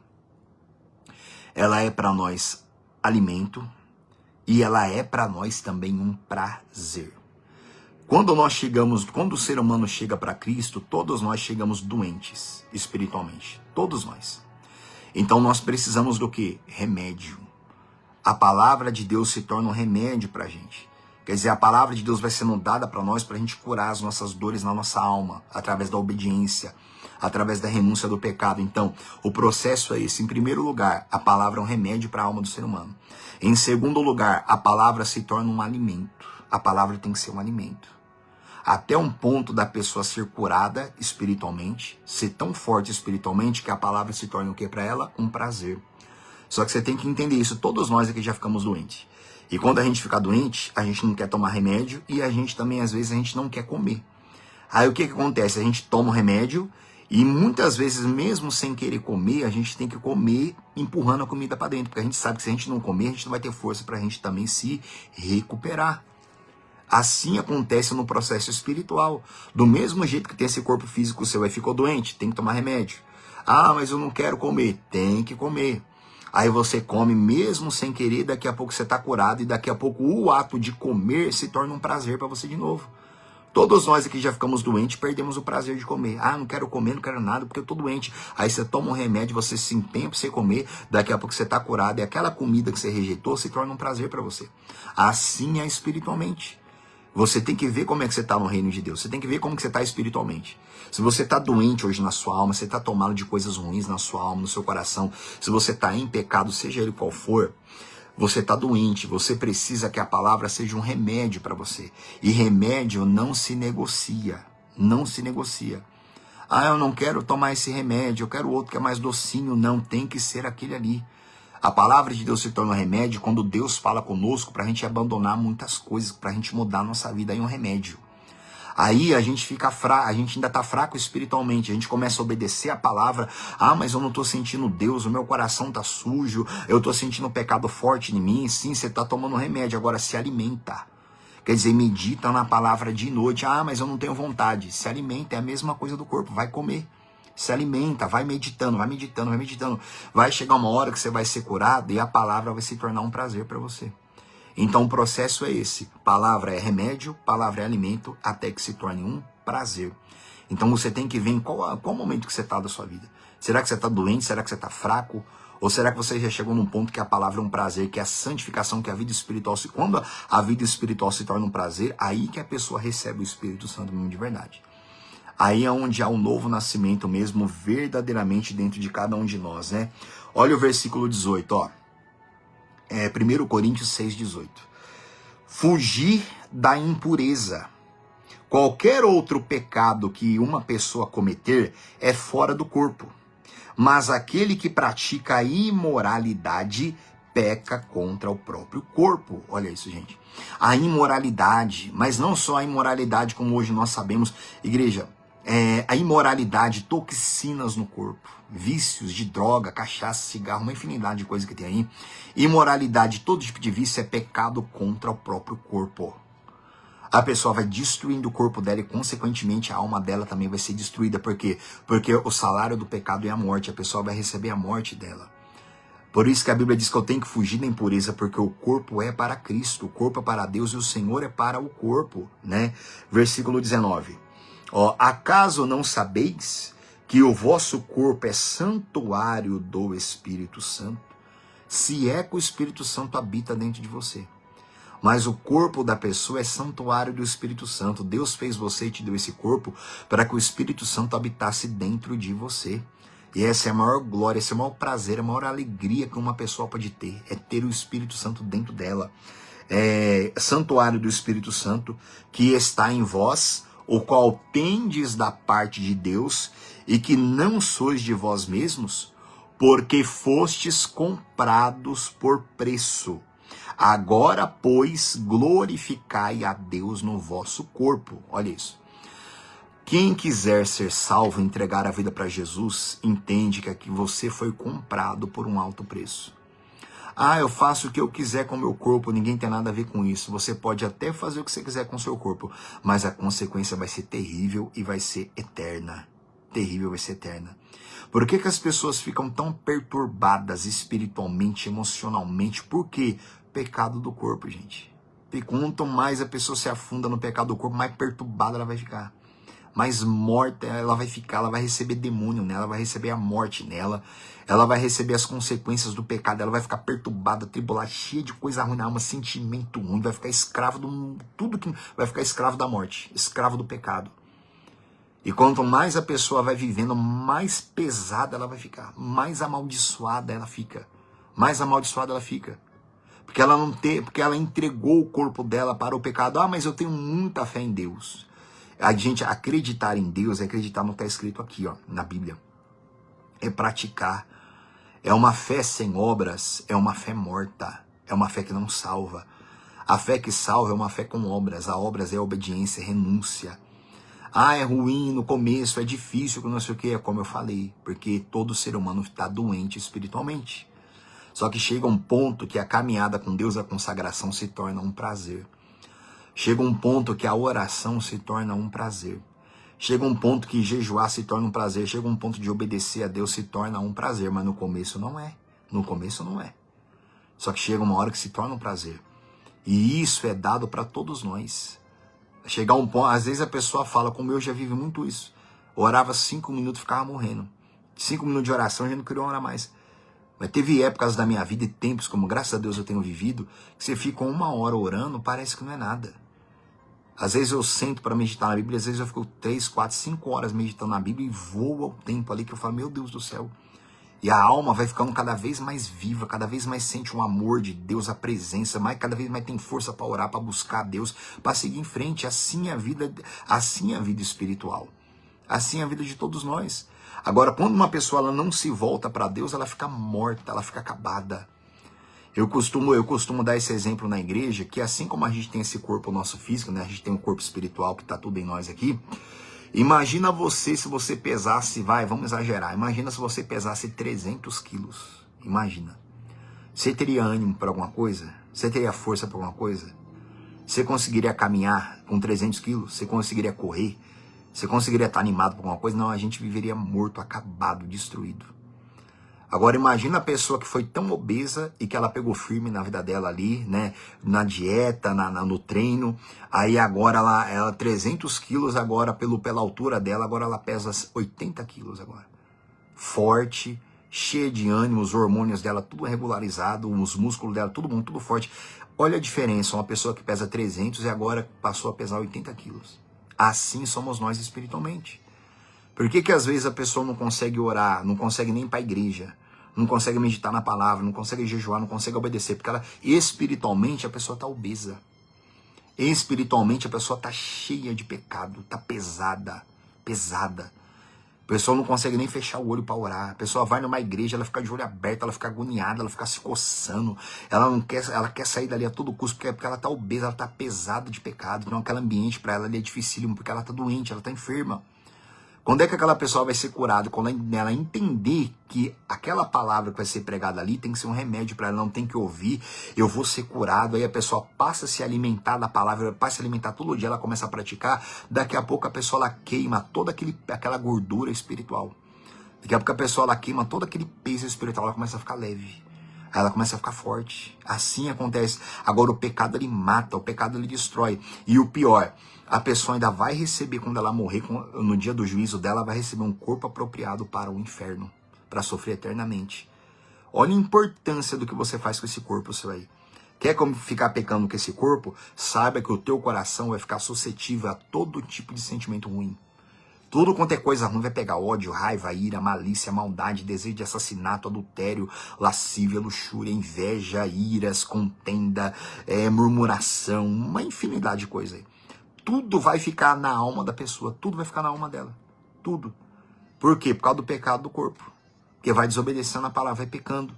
ela é para nós alimento e ela é para nós também um prazer. Quando o ser humano chega para Cristo, todos nós chegamos doentes espiritualmente. Todos nós. Então nós precisamos do quê? Remédio. A palavra de Deus se torna um remédio para a gente. Quer dizer, a palavra de Deus vai sendo dada para nós para a gente curar as nossas dores na nossa alma, através da obediência, através da renúncia do pecado. Então, o processo é esse. Em primeiro lugar, a palavra é um remédio para a alma do ser humano. Em segundo lugar, a palavra se torna um alimento. A palavra tem que ser um alimento. Até um ponto da pessoa ser curada espiritualmente, ser tão forte espiritualmente que a palavra se torne o que para ela? Um prazer. Só que você tem que entender isso, todos nós aqui já ficamos doentes. E quando a gente fica doente, a gente não quer tomar remédio e a gente também, às vezes, a gente não quer comer. Aí o que acontece? A gente toma o remédio e muitas vezes, mesmo sem querer comer, a gente tem que comer empurrando a comida para dentro. Porque a gente sabe que se a gente não comer, a gente não vai ter força para a gente também se recuperar. Assim acontece no processo espiritual. Do mesmo jeito que tem esse corpo físico seu, aí ficou doente, tem que tomar remédio. Ah, mas eu não quero comer. Tem que comer. Aí você come mesmo sem querer, daqui a pouco você está curado e daqui a pouco o ato de comer se torna um prazer para você de novo. Todos nós aqui já ficamos doentes, perdemos o prazer de comer. Ah, não quero comer, não quero nada porque eu estou doente. Aí você toma um remédio, você se empenha para você comer, daqui a pouco você está curado e aquela comida que você rejeitou se torna um prazer para você. Assim é espiritualmente. Você tem que ver como é que você está no reino de Deus. Você tem que ver como que você está espiritualmente. Se você está doente hoje na sua alma, você está tomado de coisas ruins na sua alma, no seu coração. Se você está em pecado, seja ele qual for, você está doente. Você precisa que a palavra seja um remédio para você. E remédio não se negocia. Não se negocia. Ah, eu não quero tomar esse remédio, eu quero outro que é mais docinho. Não, tem que ser aquele ali. A palavra de Deus se torna um remédio quando Deus fala conosco para a gente abandonar muitas coisas, para a gente mudar a nossa vida. Aí é um remédio. Aí a gente fica fraco, a gente ainda está fraco espiritualmente, a gente começa a obedecer a palavra. Ah, mas eu não estou sentindo Deus, o meu coração está sujo, eu estou sentindo um pecado forte em mim. Sim, você está tomando remédio, agora se alimenta. Quer dizer, medita na palavra de noite. Ah, mas eu não tenho vontade. Se alimenta, é a mesma coisa do corpo, vai comer. Se alimenta, vai meditando, vai meditando, vai meditando. Vai chegar uma hora que você vai ser curado e a palavra vai se tornar um prazer para você. Então o processo é esse. Palavra é remédio, palavra é alimento, até que se torne um prazer. Então você tem que ver em qual momento que você está da sua vida. Será que você está doente? Será que você está fraco? Ou será que você já chegou num ponto que a palavra é um prazer, que é a santificação, que a vida espiritual, quando a vida espiritual se torna um prazer, aí que a pessoa recebe o Espírito Santo mesmo de verdade. Aí é onde há um novo nascimento mesmo, verdadeiramente dentro de cada um de nós, né? Olha o versículo 18, ó. 1 Coríntios 6,18. Fugir da impureza. Qualquer outro pecado que uma pessoa cometer é fora do corpo. Mas aquele que pratica a imoralidade peca contra o próprio corpo. Olha isso, gente. A imoralidade, mas não só a imoralidade como hoje nós sabemos, igreja, a imoralidade, toxinas no corpo, vícios de droga, cachaça, cigarro, uma infinidade de coisas que tem aí. Imoralidade, todo tipo de vício é pecado contra o próprio corpo. A pessoa vai destruindo o corpo dela e, consequentemente, a alma dela também vai ser destruída. Por quê? Porque o salário do pecado é a morte. A pessoa vai receber a morte dela. Por isso que a Bíblia diz que eu tenho que fugir da impureza, porque o corpo é para Cristo, o corpo é para Deus e o Senhor é para o corpo, né? Versículo 19. Ó, acaso não sabeis que o vosso corpo é santuário do Espírito Santo? Se é que o Espírito Santo habita dentro de você. Mas o corpo da pessoa é santuário do Espírito Santo. Deus fez você e te deu esse corpo para que o Espírito Santo habitasse dentro de você. E essa é a maior glória, esse é o maior prazer, a maior alegria que uma pessoa pode ter. É ter o Espírito Santo dentro dela. É santuário do Espírito Santo que está em vós, o qual tendes da parte de Deus, e que não sois de vós mesmos, porque fostes comprados por preço. Agora, pois, glorificai a Deus no vosso corpo. Olha isso. Quem quiser ser salvo e entregar a vida para Jesus, entende que aqui você foi comprado por um alto preço. Ah, eu faço o que eu quiser com o meu corpo, ninguém tem nada a ver com isso. Você pode até fazer o que você quiser com o seu corpo, mas a consequência vai ser terrível e vai ser eterna. Terrível, vai ser eterna. Por que as pessoas ficam tão perturbadas espiritualmente, emocionalmente? Por quê? Pecado do corpo, gente. E quanto mais a pessoa se afunda no pecado do corpo, mais perturbada ela vai ficar. Mais morta ela vai ficar, ela vai receber demônio nela, ela vai receber a morte nela, ela vai receber as consequências do pecado, ela vai ficar perturbada, tribulada, cheia de coisa ruim na alma, sentimento ruim, vai ficar escravo do tudo que vai ficar escravo da morte, escravo do pecado. E quanto mais a pessoa vai vivendo, mais pesada ela vai ficar, mais amaldiçoada ela fica. Mais amaldiçoada ela fica. Porque ela não tem, porque ela entregou o corpo dela para o pecado. Ah, mas eu tenho muita fé em Deus. A gente acreditar em Deus é acreditar no que está escrito aqui, ó, na Bíblia. É praticar. É uma fé sem obras, é uma fé morta. É uma fé que não salva. A fé que salva é uma fé com obras. A obras é obediência, é renúncia. Ah, é ruim no começo, é difícil, não sei o que, é como eu falei. Porque todo ser humano está doente espiritualmente. Só que chega um ponto que a caminhada com Deus, a consagração se torna um prazer. Chega um ponto que a oração se torna um prazer. Chega um ponto que jejuar se torna um prazer. Chega um ponto de obedecer a Deus se torna um prazer. Mas no começo não é. No começo não é. Só que chega uma hora que se torna um prazer. E isso é dado para todos nós. Chegar um ponto, às vezes a pessoa fala, como eu já vivi muito isso. Orava 5 minutos e ficava morrendo. 5 minutos de oração já não queria orar mais. Mas teve épocas da minha vida e tempos, como graças a Deus eu tenho vivido, que você fica 1 hora orando, parece que não é nada. Às vezes eu sento para meditar na Bíblia, às vezes eu fico 3, 4, 5 horas meditando na Bíblia e voa o tempo ali que eu falo, meu Deus do céu. E a alma vai ficando cada vez mais viva, cada vez mais sente o amor de Deus, a presença, cada vez mais tem força para orar, para buscar a Deus, para seguir em frente. Assim é a vida espiritual. Assim é a vida de todos nós. Agora, quando uma pessoa ela não se volta para Deus, ela fica morta, ela fica acabada. Eu costumo dar esse exemplo na igreja, que assim como a gente tem esse corpo nosso físico, né? A gente tem um corpo espiritual que tá tudo em nós aqui. Imagina você se você pesasse, vamos exagerar, imagina se você pesasse 300 quilos. Imagina. Você teria ânimo para alguma coisa? Você teria força para alguma coisa? Você conseguiria caminhar com 300 quilos? Você conseguiria correr? Você conseguiria estar animado por alguma coisa? Não, a gente viveria morto, acabado, destruído. Agora imagina a pessoa que foi tão obesa e que ela pegou firme na vida dela ali, né? Na dieta, no treino. Aí agora ela 300 quilos agora pela altura dela, agora ela pesa 80 quilos agora. Forte, cheia de ânimo, os hormônios dela tudo regularizado, os músculos dela tudo forte. Olha a diferença, uma pessoa que pesa 300 e agora passou a pesar 80 quilos. Assim somos nós espiritualmente. Por que às vezes a pessoa não consegue orar, não consegue nem ir para a igreja, não consegue meditar na palavra, não consegue jejuar, não consegue obedecer? Porque espiritualmente a pessoa está obesa. Espiritualmente a pessoa está cheia de pecado, está pesada. A pessoa não consegue nem fechar o olho para orar. A pessoa vai numa igreja, ela fica de olho aberto, ela fica agoniada, ela fica se coçando. Ela quer sair dali a todo custo, porque ela está obesa, ela está pesada de pecado. Então aquele ambiente para ela ali é dificílimo, porque ela está doente, ela está enferma. Quando é que aquela pessoa vai ser curada? Quando ela entender que aquela palavra que vai ser pregada ali tem que ser um remédio para ela, não tem que ouvir, eu vou ser curado. Aí a pessoa passa a se alimentar da palavra, passa a se alimentar todo dia, ela começa a praticar. Daqui a pouco a pessoa ela queima toda aquela gordura espiritual. Daqui a pouco a pessoa ela queima todo aquele peso espiritual, ela começa a ficar leve. Aí ela começa a ficar forte. Assim acontece. Agora o pecado ele mata, o pecado ele destrói. E o pior, a pessoa ainda vai receber, quando ela morrer, no dia do juízo dela, vai receber um corpo apropriado para o inferno, para sofrer eternamente. Olha a importância do que você faz com esse corpo seu aí. Quer como ficar pecando com esse corpo? Saiba que o teu coração vai ficar suscetível a todo tipo de sentimento ruim. Tudo quanto é coisa ruim vai pegar: ódio, raiva, ira, malícia, maldade, desejo de assassinato, adultério, lascívia, luxúria, inveja, iras, contenda, murmuração, uma infinidade de coisas aí. Tudo vai ficar na alma da pessoa, tudo vai ficar na alma dela, tudo. Por quê? Por causa do pecado do corpo, porque vai desobedecendo a palavra, vai pecando.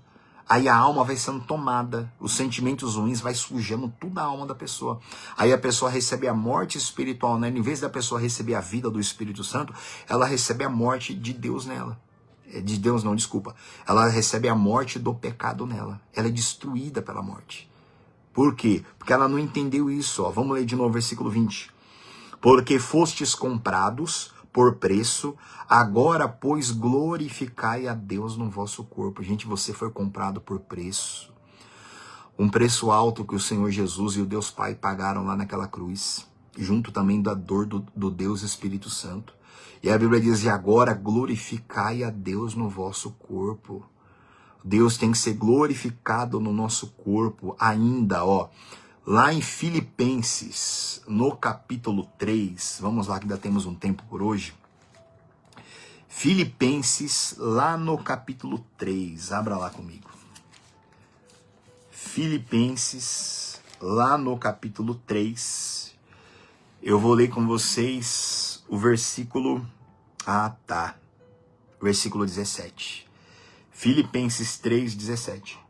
Aí a alma vai sendo tomada, os sentimentos ruins vai sujando toda a alma da pessoa. Aí a pessoa recebe a morte espiritual, né? Em vez da pessoa receber a vida do Espírito Santo, ela recebe a morte de Deus nela. De Deus não, desculpa. Ela recebe a morte do pecado nela. Ela é destruída pela morte. Por quê? Porque ela não entendeu isso. Ó. Vamos ler de novo o versículo 20. Porque fostes comprados por preço, agora, pois, glorificai a Deus no vosso corpo. Gente, você foi comprado por preço. Um preço alto que o Senhor Jesus e o Deus Pai pagaram lá naquela cruz. Junto também da dor do Deus Espírito Santo. E a Bíblia diz: e agora glorificai a Deus no vosso corpo. Deus tem que ser glorificado no nosso corpo ainda, ó. Lá em Filipenses, no capítulo 3, vamos lá que ainda temos um tempo por hoje. Filipenses, lá no capítulo 3, abra lá comigo. Filipenses, lá no capítulo 3, eu vou ler com vocês o versículo, versículo 17. Filipenses 3, 17.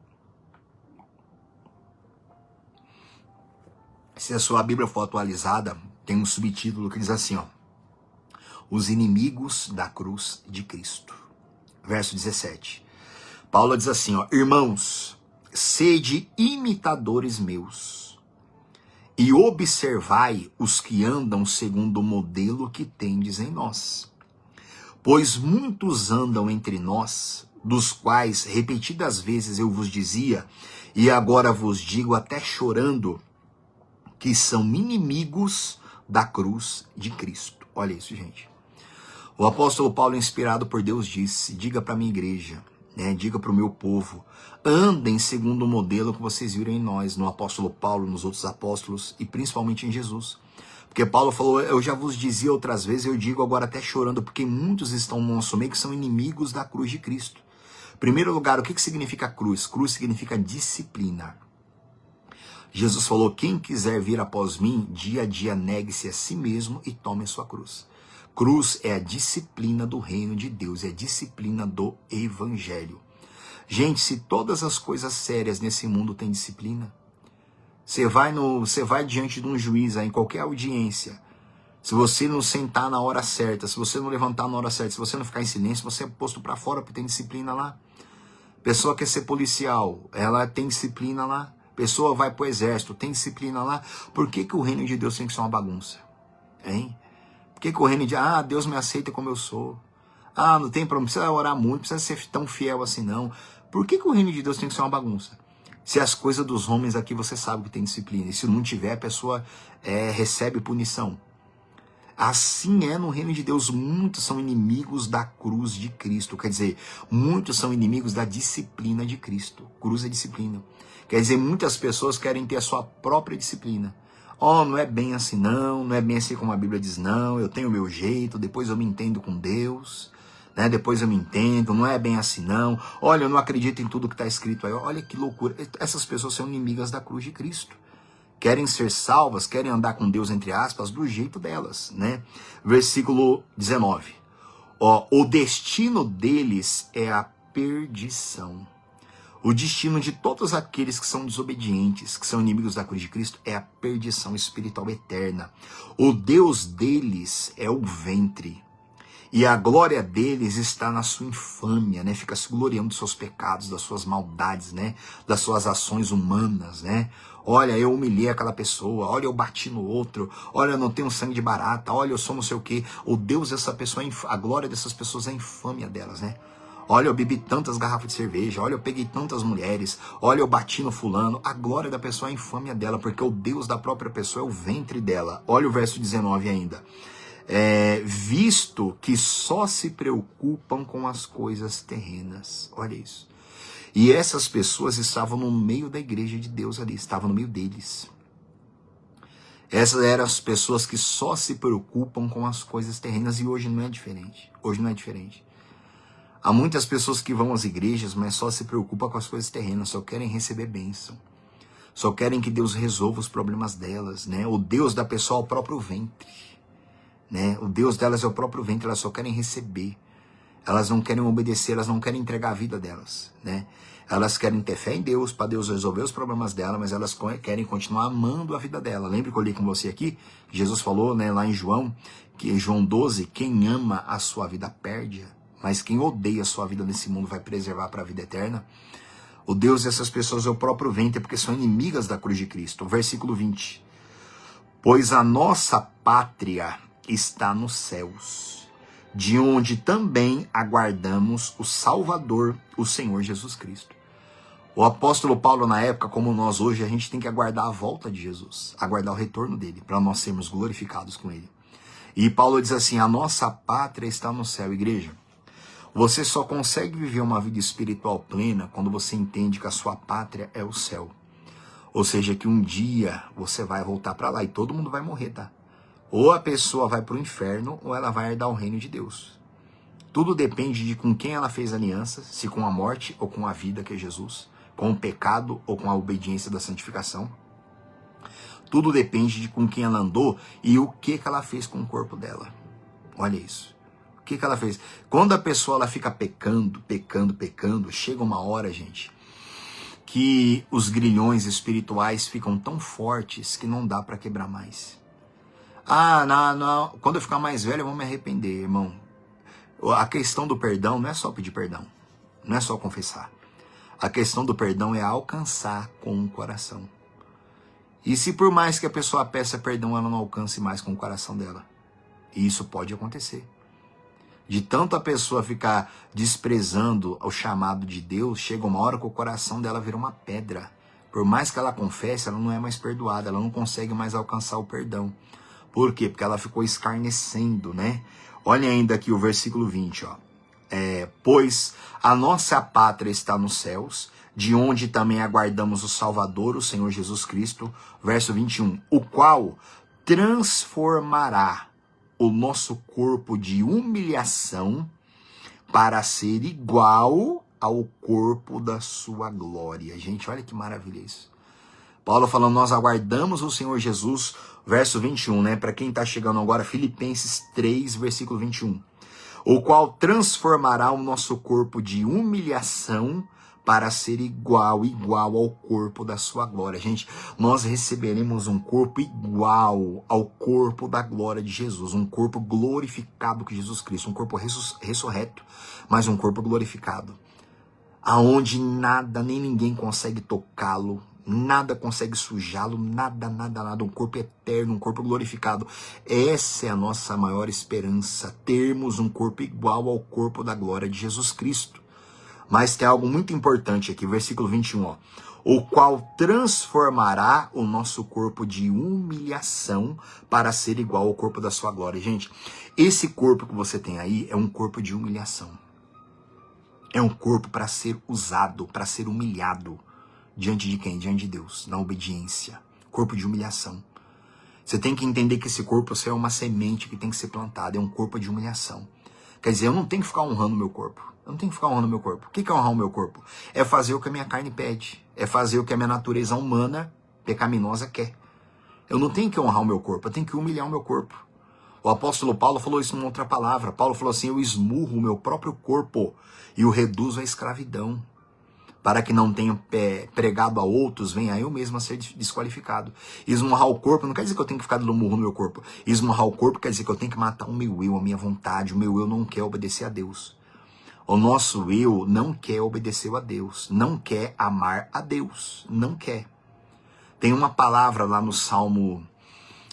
Se a sua Bíblia for atualizada, tem um subtítulo que diz assim, ó: os inimigos da cruz de Cristo. Verso 17. Paulo diz assim, ó: irmãos, sede imitadores meus, e observai os que andam segundo o modelo que tendes em nós. Pois muitos andam entre nós, dos quais repetidas vezes eu vos dizia, e agora vos digo até chorando, que são inimigos da cruz de Cristo. Olha isso, gente. O apóstolo Paulo, inspirado por Deus, disse: diga para a minha igreja, né, diga para o meu povo, andem segundo o modelo que vocês viram em nós, no apóstolo Paulo, nos outros apóstolos e principalmente em Jesus. Porque Paulo falou: eu já vos dizia outras vezes, eu digo agora até chorando, porque muitos estão no nosso meio que são inimigos da cruz de Cristo. Em primeiro lugar, o que significa cruz? Cruz significa disciplina. Jesus falou: quem quiser vir após mim, dia a dia negue-se a si mesmo e tome a sua cruz. Cruz é a disciplina do reino de Deus, é a disciplina do evangelho. Gente, se todas as coisas sérias nesse mundo têm disciplina, você vai diante de um juiz aí, em qualquer audiência, se você não sentar na hora certa, se você não levantar na hora certa, se você não ficar em silêncio, você é posto para fora porque tem disciplina lá. Pessoa quer ser policial, ela tem disciplina lá. Pessoa vai pro exército, tem disciplina lá. Por que o reino de Deus tem que ser uma bagunça? Hein? Por que o reino de Deus me aceita como eu sou? Não tem problema, não precisa orar muito, não precisa ser tão fiel assim não. Por que o reino de Deus tem que ser uma bagunça? Se as coisas dos homens aqui você sabe que tem disciplina, e se não tiver, a pessoa recebe punição. Assim é no reino de Deus. Muitos são inimigos da cruz de Cristo. Quer dizer, muitos são inimigos da disciplina de Cristo. Cruz é disciplina. Quer dizer, muitas pessoas querem ter a sua própria disciplina. Não é bem assim não é bem assim como a Bíblia diz não, eu tenho o meu jeito, depois eu me entendo com Deus, né? Depois eu me entendo, não é bem assim não. Olha, eu não acredito em tudo que está escrito aí. Olha que loucura. Essas pessoas são inimigas da cruz de Cristo. Querem ser salvas, querem andar com Deus, entre aspas, do jeito delas, né? Versículo 19. O destino deles é a perdição. O destino de todos aqueles que são desobedientes, que são inimigos da cruz de Cristo, é a perdição espiritual eterna. O Deus deles é o ventre. E a glória deles está na sua infâmia, né? Fica se gloriando dos seus pecados, das suas maldades, né? Das suas ações humanas, né? Olha, eu humilhei aquela pessoa, olha, eu bati no outro, olha, eu não tenho sangue de barata, olha, eu sou não sei o quê. O Deus dessa pessoa, a glória dessas pessoas é a infâmia delas, né? Olha, eu bebi tantas garrafas de cerveja, olha, eu peguei tantas mulheres, olha, eu bati no fulano. A glória da pessoa é a infâmia dela, porque o Deus da própria pessoa é o ventre dela. Olha o verso 19 ainda. Visto que só se preocupam com as coisas terrenas. Olha isso. E essas pessoas estavam no meio da igreja de Deus ali, estavam no meio deles. Essas eram as pessoas que só se preocupam com as coisas terrenas, e hoje não é diferente. Hoje não é diferente. Há muitas pessoas que vão às igrejas, mas só se preocupam com as coisas terrenas, só querem receber bênção. Só querem que Deus resolva os problemas delas, né? O Deus da pessoa é o próprio ventre, né? O Deus delas é o próprio ventre, elas só querem receber. Elas não querem obedecer, elas não querem entregar a vida delas, né? Elas querem ter fé em Deus, para Deus resolver os problemas dela, mas elas querem continuar amando a vida dela. Lembra que eu li com você aqui? Que Jesus falou, né, lá em João, que em João 12, quem ama a sua vida perde, mas quem odeia a sua vida nesse mundo vai preservar para a vida eterna. O Deus dessas pessoas é o próprio ventre, porque são inimigas da cruz de Cristo. Versículo 20. Pois a nossa pátria está nos céus, de onde também aguardamos o Salvador, o Senhor Jesus Cristo. O apóstolo Paulo, na época, como nós hoje, a gente tem que aguardar a volta de Jesus, aguardar o retorno dele, para nós sermos glorificados com ele. E Paulo diz assim, a nossa pátria está no céu, igreja. Você só consegue viver uma vida espiritual plena quando você entende que a sua pátria é o céu. Ou seja, que um dia você vai voltar para lá e todo mundo vai morrer, tá? Ou a pessoa vai para o inferno ou ela vai herdar o reino de Deus. Tudo depende de com quem ela fez aliança, se com a morte ou com a vida, que é Jesus, com o pecado ou com a obediência da santificação. Tudo depende de com quem ela andou e o que ela fez com o corpo dela. Olha isso. O que ela fez? Quando a pessoa ela fica pecando, chega uma hora, gente, que os grilhões espirituais ficam tão fortes que não dá para quebrar mais. Não, quando eu ficar mais velho eu vou me arrepender, irmão. A questão do perdão não é só pedir perdão, não é só confessar. A questão do perdão é alcançar com o coração. E se por mais que a pessoa peça perdão, ela não alcance mais com o coração dela. E isso pode acontecer. De tanto a pessoa ficar desprezando o chamado de Deus, chega uma hora que o coração dela vira uma pedra. Por mais que ela confesse, ela não é mais perdoada, ela não consegue mais alcançar o perdão. Por quê? Porque ela ficou escarnecendo, né? Olha ainda aqui o versículo 20, ó. Pois a nossa pátria está nos céus, de onde também aguardamos o Salvador, o Senhor Jesus Cristo. Verso 21, o qual transformará o nosso corpo de humilhação para ser igual ao corpo da sua glória. Gente, olha que maravilha isso. Paulo falando, nós aguardamos o Senhor Jesus, verso 21, né? Para quem está chegando agora, Filipenses 3, versículo 21. O qual transformará o nosso corpo de humilhação para ser igual ao corpo da sua glória. Gente, nós receberemos um corpo igual ao corpo da glória de Jesus, um corpo glorificado com Jesus Cristo, um corpo ressurreto, mas um corpo glorificado, aonde nada nem ninguém consegue tocá-lo, nada consegue sujá-lo, nada, um corpo eterno, um corpo glorificado. Essa é a nossa maior esperança, termos um corpo igual ao corpo da glória de Jesus Cristo. Mas tem algo muito importante aqui, versículo 21, ó. O qual transformará o nosso corpo de humilhação para ser igual ao corpo da sua glória. Gente, esse corpo que você tem aí é um corpo de humilhação. É um corpo para ser usado, para ser humilhado. Diante de quem? Diante de Deus, na obediência. Corpo de humilhação. Você tem que entender que esse corpo é uma semente que tem que ser plantada, é um corpo de humilhação. Quer dizer, eu não tenho que ficar honrando o meu corpo. Eu não tenho que ficar honrando o meu corpo. O que é honrar o meu corpo? É fazer o que a minha carne pede. É fazer o que a minha natureza humana, pecaminosa, quer. Eu não tenho que honrar o meu corpo, eu tenho que humilhar o meu corpo. O apóstolo Paulo falou isso numa outra palavra. Paulo falou assim, eu esmurro o meu próprio corpo e o reduzo à escravidão, para que não tenha pregado a outros, venha eu mesmo a ser desqualificado. Esmurrar o corpo não quer dizer que eu tenho que ficar dando murro no meu corpo. Esmurrar o corpo quer dizer que eu tenho que matar o meu eu, a minha vontade. O meu eu não quer obedecer a Deus. O nosso eu não quer obedecer a Deus, não quer amar a Deus, não quer. Tem uma palavra lá no Salmo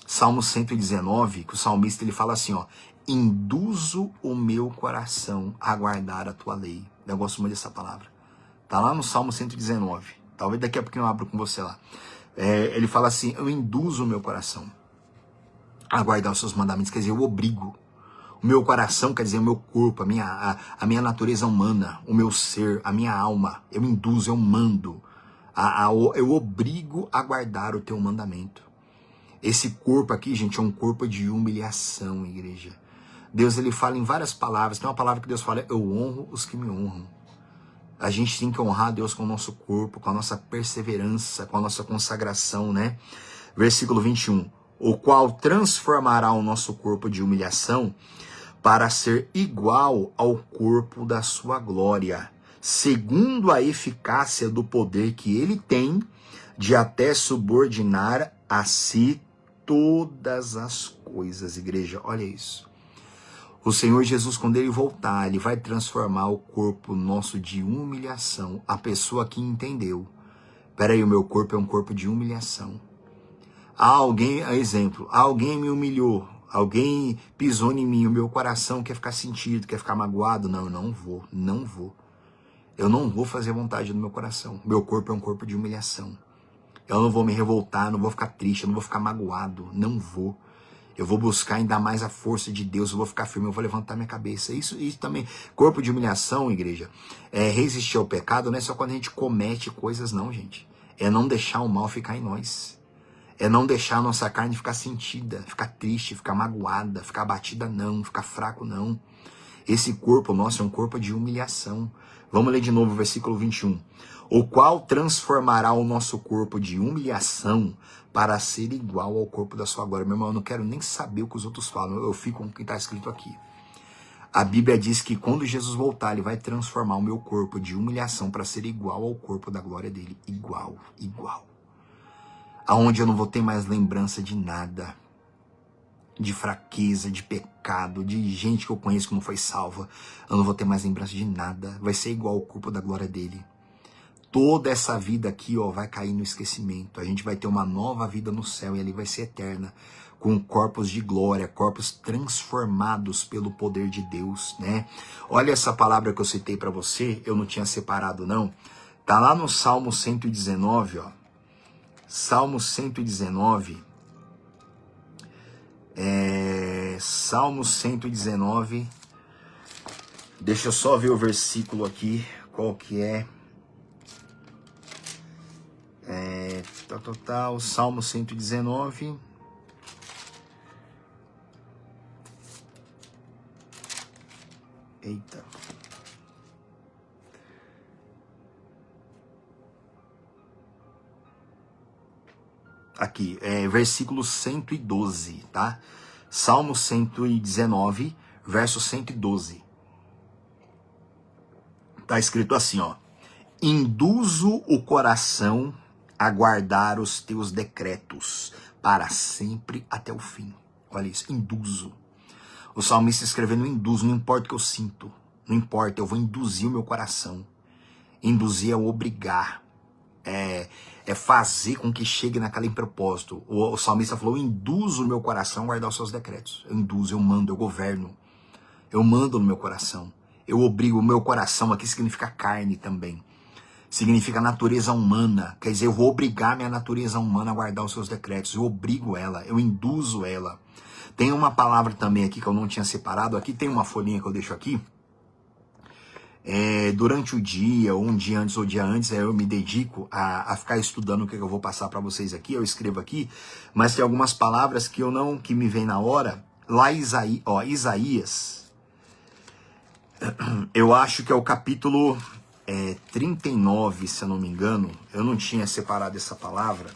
119, que o salmista ele fala assim, ó, induzo o meu coração a guardar a tua lei. Eu gosto muito dessa palavra. Tá lá no Salmo 119. Talvez daqui a pouquinho eu abro com você lá. Ele fala assim, eu induzo o meu coração a guardar os seus mandamentos. Quer dizer, eu obrigo. O meu coração quer dizer o meu corpo, a minha natureza humana, o meu ser, a minha alma. Eu induzo, eu mando. Eu obrigo a guardar o teu mandamento. Esse corpo aqui, gente, é um corpo de humilhação, igreja. Deus, ele fala em várias palavras. Tem uma palavra que Deus fala, eu honro os que me honram. A gente tem que honrar Deus com o nosso corpo, com a nossa perseverança, com a nossa consagração, né? Versículo 21. O qual transformará o nosso corpo de humilhação para ser igual ao corpo da sua glória, segundo a eficácia do poder que ele tem de até subordinar a si todas as coisas. Igreja, olha isso. O Senhor Jesus, quando ele voltar, ele vai transformar o corpo nosso de humilhação. A pessoa que entendeu, peraí, o meu corpo é um corpo de humilhação. Alguém me humilhou, alguém pisou em mim, o meu coração quer ficar sentido, quer ficar magoado. Não, eu não vou. Eu não vou fazer vontade do meu coração. Meu corpo é um corpo de humilhação. Eu não vou me revoltar, não vou ficar triste, eu não vou ficar magoado, não vou. Eu vou buscar ainda mais a força de Deus, eu vou ficar firme, eu vou levantar minha cabeça. Isso também, corpo de humilhação, igreja, resistir ao pecado não é só quando a gente comete coisas não, gente. É não deixar o mal ficar em nós. É não deixar a nossa carne ficar sentida, ficar triste, ficar magoada, ficar abatida não, ficar fraco não. Esse corpo nosso é um corpo de humilhação. Vamos ler de novo o versículo 21. O qual transformará o nosso corpo de humilhação para ser igual ao corpo da sua glória. Meu irmão, eu não quero nem saber o que os outros falam, eu fico com o que está escrito aqui. A Bíblia diz que quando Jesus voltar, ele vai transformar o meu corpo de humilhação para ser igual ao corpo da glória dele. Igual. Aonde eu não vou ter mais lembrança de nada. De fraqueza, de pecado, de gente que eu conheço que não foi salva. Eu não vou ter mais lembrança de nada. Vai ser igual ao corpo da glória dele. Toda essa vida aqui, ó, vai cair no esquecimento. A gente vai ter uma nova vida no céu e ali vai ser eterna. Com corpos de glória, corpos transformados pelo poder de Deus, né? Olha essa palavra que eu citei para você, eu não tinha separado não. Tá lá no Salmo 119, ó. Salmo 119. Salmo 119. Deixa eu só ver o versículo aqui, qual que é. Salmo 119. Eita. Aqui, versículo 112, tá? Salmo 119, verso 112. Tá escrito assim, ó. Induzo o coração a guardar os teus decretos para sempre até o fim. Olha isso, induzo. O salmista escrevendo induzo, não importa o que eu sinto, não importa, eu vou induzir o meu coração. Induzir é obrigar, é fazer com que chegue naquele propósito. O salmista falou, eu induzo o meu coração a guardar os seus decretos. Eu induzo, eu mando, eu governo. Eu mando no meu coração. Eu obrigo, o meu coração aqui significa carne também. Significa natureza humana. Quer dizer, eu vou obrigar minha natureza humana a guardar os seus decretos. Eu obrigo ela, eu induzo ela. Tem uma palavra também aqui que eu não tinha separado. Aqui tem uma folhinha que eu deixo aqui. Durante o dia, ou um dia antes ou dia antes, eu me dedico a ficar estudando o que eu vou passar para vocês aqui. Eu escrevo aqui, mas tem algumas palavras que me vem na hora. Lá Isaías, eu acho que é o capítulo 39, se eu não me engano. Eu não tinha separado essa palavra,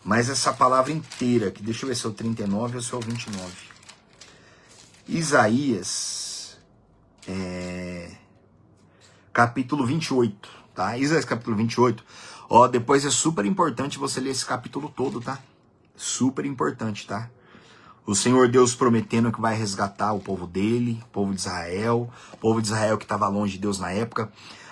mas essa palavra inteira, que deixa eu ver se é o 39 ou se é o 29. Isaías, capítulo 28, tá? Isaías capítulo 28. Depois é super importante você ler esse capítulo todo, tá? Super importante, tá? O Senhor Deus prometendo que vai resgatar o povo dele, o povo de Israel que estava longe de Deus na época.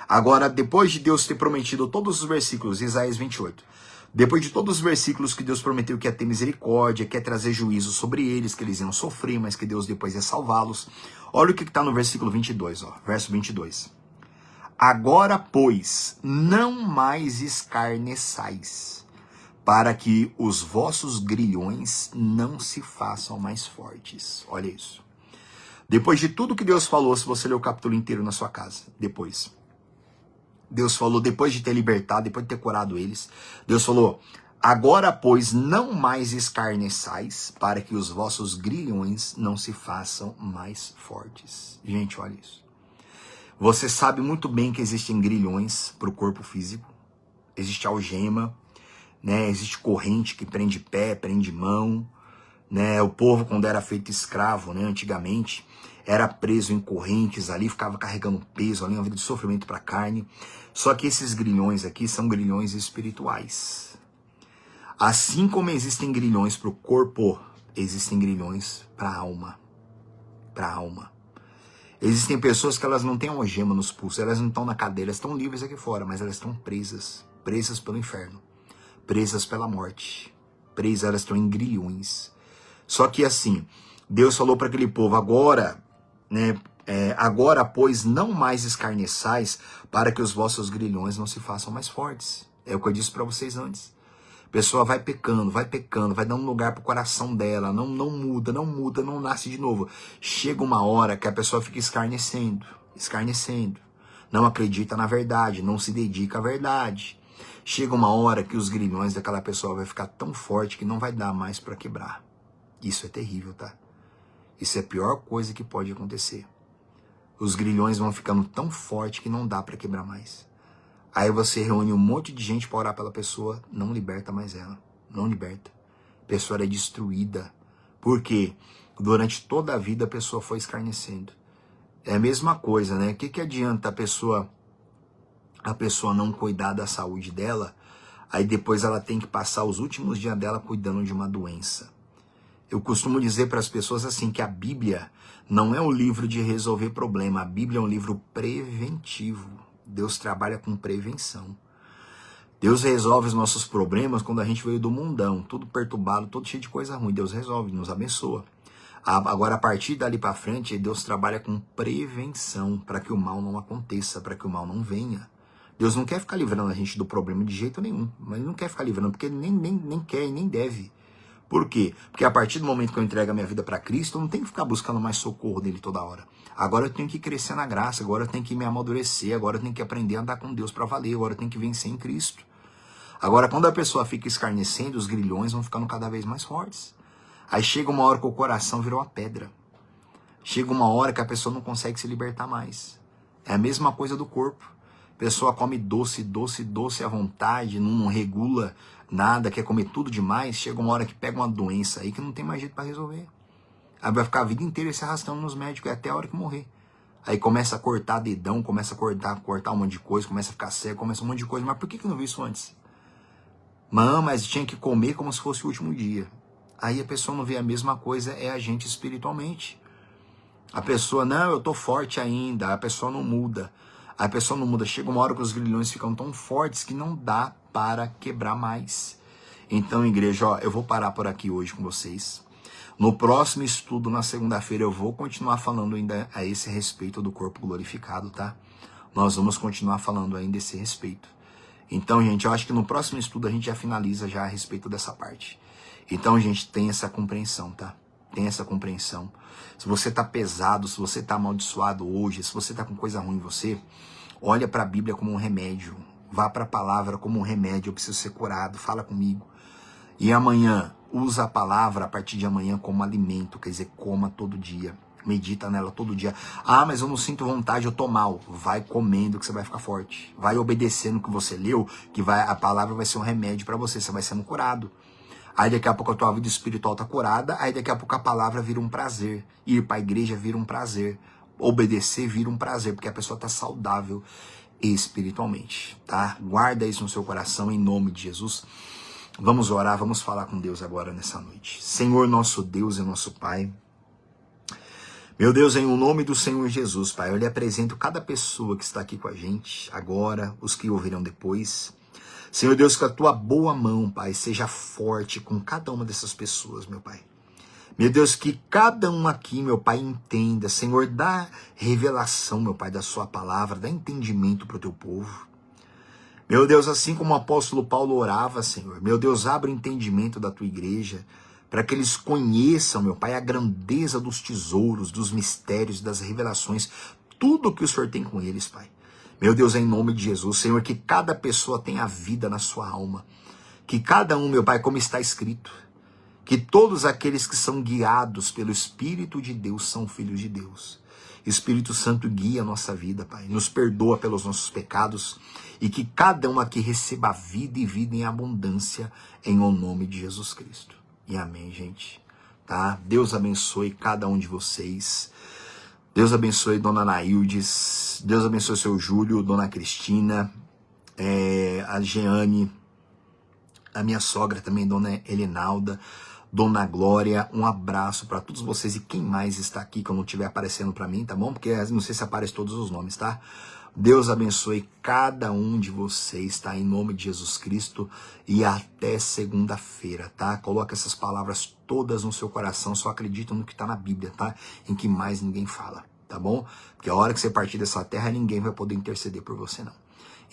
Agora, depois de Deus ter prometido todos os versículos, Isaías 28, depois de todos os versículos que Deus prometeu que ia ter misericórdia, que ia trazer juízo sobre eles, que eles iam sofrer, mas que Deus depois ia salvá-los. Olha o que está no versículo 22, verso 22. Agora, pois, não mais escarneçais, para que os vossos grilhões não se façam mais fortes. Olha isso. Depois de tudo que Deus falou, se você ler o capítulo inteiro na sua casa, Deus falou, depois de ter libertado, depois de ter curado eles, Deus falou, agora, pois, não mais escarneçais, para que os vossos grilhões não se façam mais fortes. Gente, olha isso. Você sabe muito bem que existem grilhões para o corpo físico, existe algema, né? Existe corrente que prende pé, prende mão, né? O povo, quando era feito escravo, né? Antigamente, era preso em correntes ali, ficava carregando peso ali, uma vida de sofrimento para a carne. Só que esses grilhões aqui são grilhões espirituais. Assim como existem grilhões para o corpo, existem grilhões para a alma. Para a alma. Existem pessoas que elas não têm algema nos pulsos, elas não estão na cadeira, elas estão livres aqui fora, mas elas estão presas pelo inferno. Presas pela morte, presas, elas estão em grilhões. Só que assim, Deus falou para aquele povo, agora, né, agora, pois, não mais escarneçais, para que os vossos grilhões não se façam mais fortes. É o que eu disse para vocês antes. A pessoa vai pecando, vai dando lugar pro coração dela, não muda, não nasce de novo. Chega uma hora que a pessoa fica escarnecendo, não acredita na verdade, não se dedica à verdade. Chega uma hora que os grilhões daquela pessoa vai ficar tão forte que não vai dar mais para quebrar. Isso é terrível, tá? Isso é a pior coisa que pode acontecer. Os grilhões vão ficando tão forte que não dá para quebrar mais. Aí você reúne um monte de gente para orar pela pessoa, não liberta mais ela. Não liberta. A pessoa é destruída. Por quê? Durante toda a vida a pessoa foi escarnecendo. É a mesma coisa, né? O que adianta a pessoa não cuidar da saúde dela, aí depois ela tem que passar os últimos dias dela cuidando de uma doença. Eu costumo dizer para as pessoas assim, que a Bíblia não é um livro de resolver problema, a Bíblia é um livro preventivo. Deus trabalha com prevenção. Deus resolve os nossos problemas quando a gente veio do mundão, tudo perturbado, todo cheio de coisa ruim. Deus resolve, nos abençoa. Agora, a partir dali para frente, Deus trabalha com prevenção, para que o mal não aconteça, para que o mal não venha. Deus não quer ficar livrando a gente do problema de jeito nenhum, mas Ele não quer ficar livrando, porque Ele nem quer e nem deve. Por quê? Porque a partir do momento que eu entrego a minha vida para Cristo, eu não tenho que ficar buscando mais socorro dele toda hora. Agora eu tenho que crescer na graça, agora eu tenho que me amadurecer, agora eu tenho que aprender a andar com Deus para valer, agora eu tenho que vencer em Cristo. Agora, quando a pessoa fica escarnecendo, os grilhões vão ficando cada vez mais fortes. Aí chega uma hora que o coração virou uma pedra. Chega uma hora que a pessoa não consegue se libertar mais. É a mesma coisa do corpo. A pessoa come doce à vontade, não regula nada, quer comer tudo demais. Chega uma hora que pega uma doença aí que não tem mais jeito para resolver. Aí vai ficar a vida inteira se arrastando nos médicos até a hora que morrer. Aí começa a cortar dedão, começa a cortar um monte de coisa, começa a ficar cego, começa um monte de coisa. Mas por que não viu isso antes? Mas tinha que comer como se fosse o último dia. Aí a pessoa não vê a mesma coisa, é a gente espiritualmente. A pessoa, não, eu tô forte ainda, a pessoa não muda. A pessoa não muda, chega uma hora que os grilhões ficam tão fortes que não dá para quebrar mais. Então, igreja, ó, eu vou parar por aqui hoje com vocês. No próximo estudo, na segunda-feira, eu vou continuar falando ainda a esse respeito do corpo glorificado, tá? Nós vamos continuar falando ainda a esse respeito. Então, gente, eu acho que no próximo estudo a gente já finaliza já a respeito dessa parte. Então, gente, tem essa compreensão, tá? Tem essa compreensão. Se você tá pesado, se você tá amaldiçoado hoje, se você tá com coisa ruim em você, olha para a Bíblia como um remédio. Vá para a palavra como um remédio. Eu preciso ser curado, fala comigo. E amanhã, usa a palavra a partir de amanhã como alimento, quer dizer, coma todo dia. Medita nela todo dia. Ah, mas eu não sinto vontade, eu tô mal. Vai comendo que você vai ficar forte. Vai obedecendo o que você leu, que a palavra vai ser um remédio para você, você vai sendo curado. Aí daqui a pouco a tua vida espiritual tá curada, aí daqui a pouco a palavra vira um prazer. Ir para a igreja vira um prazer. Obedecer vira um prazer, porque a pessoa tá saudável espiritualmente, tá? Guarda isso no seu coração em nome de Jesus. Vamos orar, vamos falar com Deus agora nessa noite. Senhor, nosso Deus e nosso Pai, meu Deus, em nome do Senhor Jesus, Pai, eu lhe apresento cada pessoa que está aqui com a gente agora, os que ouvirão depois. Senhor Deus, que a tua boa mão, Pai, seja forte com cada uma dessas pessoas, meu Pai. Meu Deus, que cada um aqui, meu Pai, entenda. Senhor, dá revelação, meu Pai, da sua palavra, dá entendimento para o teu povo. Meu Deus, assim como o apóstolo Paulo orava, Senhor, meu Deus, abre o entendimento da tua igreja, para que eles conheçam, meu Pai, a grandeza dos tesouros, dos mistérios, das revelações, tudo que o Senhor tem com eles, Pai. Meu Deus, em nome de Jesus, Senhor, que cada pessoa tenha vida na sua alma, que cada um, meu Pai, como está escrito, que todos aqueles que são guiados pelo Espírito de Deus são filhos de Deus. Espírito Santo guia a nossa vida, Pai, nos perdoa pelos nossos pecados e que cada um aqui receba vida e vida em abundância em o nome de Jesus Cristo. E amém, gente. Tá? Deus abençoe cada um de vocês. Deus abençoe Dona Naildes. Deus abençoe seu Júlio, Dona Cristina, a Jeane, a minha sogra também, Dona Elinalda, Dona Glória. Um abraço para todos vocês e quem mais está aqui que eu não estiver aparecendo para mim, tá bom? Porque não sei se aparece todos os nomes, tá? Deus abençoe cada um de vocês, tá? Em nome de Jesus Cristo e até segunda-feira, tá? Coloca essas palavras todas no seu coração, só acredita no que tá na Bíblia, tá? Em que mais ninguém fala, tá bom? Porque a hora que você partir dessa terra, ninguém vai poder interceder por você, não.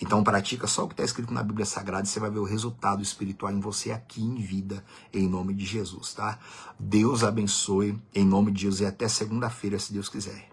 Então pratica só o que está escrito na Bíblia Sagrada e você vai ver o resultado espiritual em você aqui em vida, em nome de Jesus, tá? Deus abençoe, em nome de Jesus, e até segunda-feira, se Deus quiser.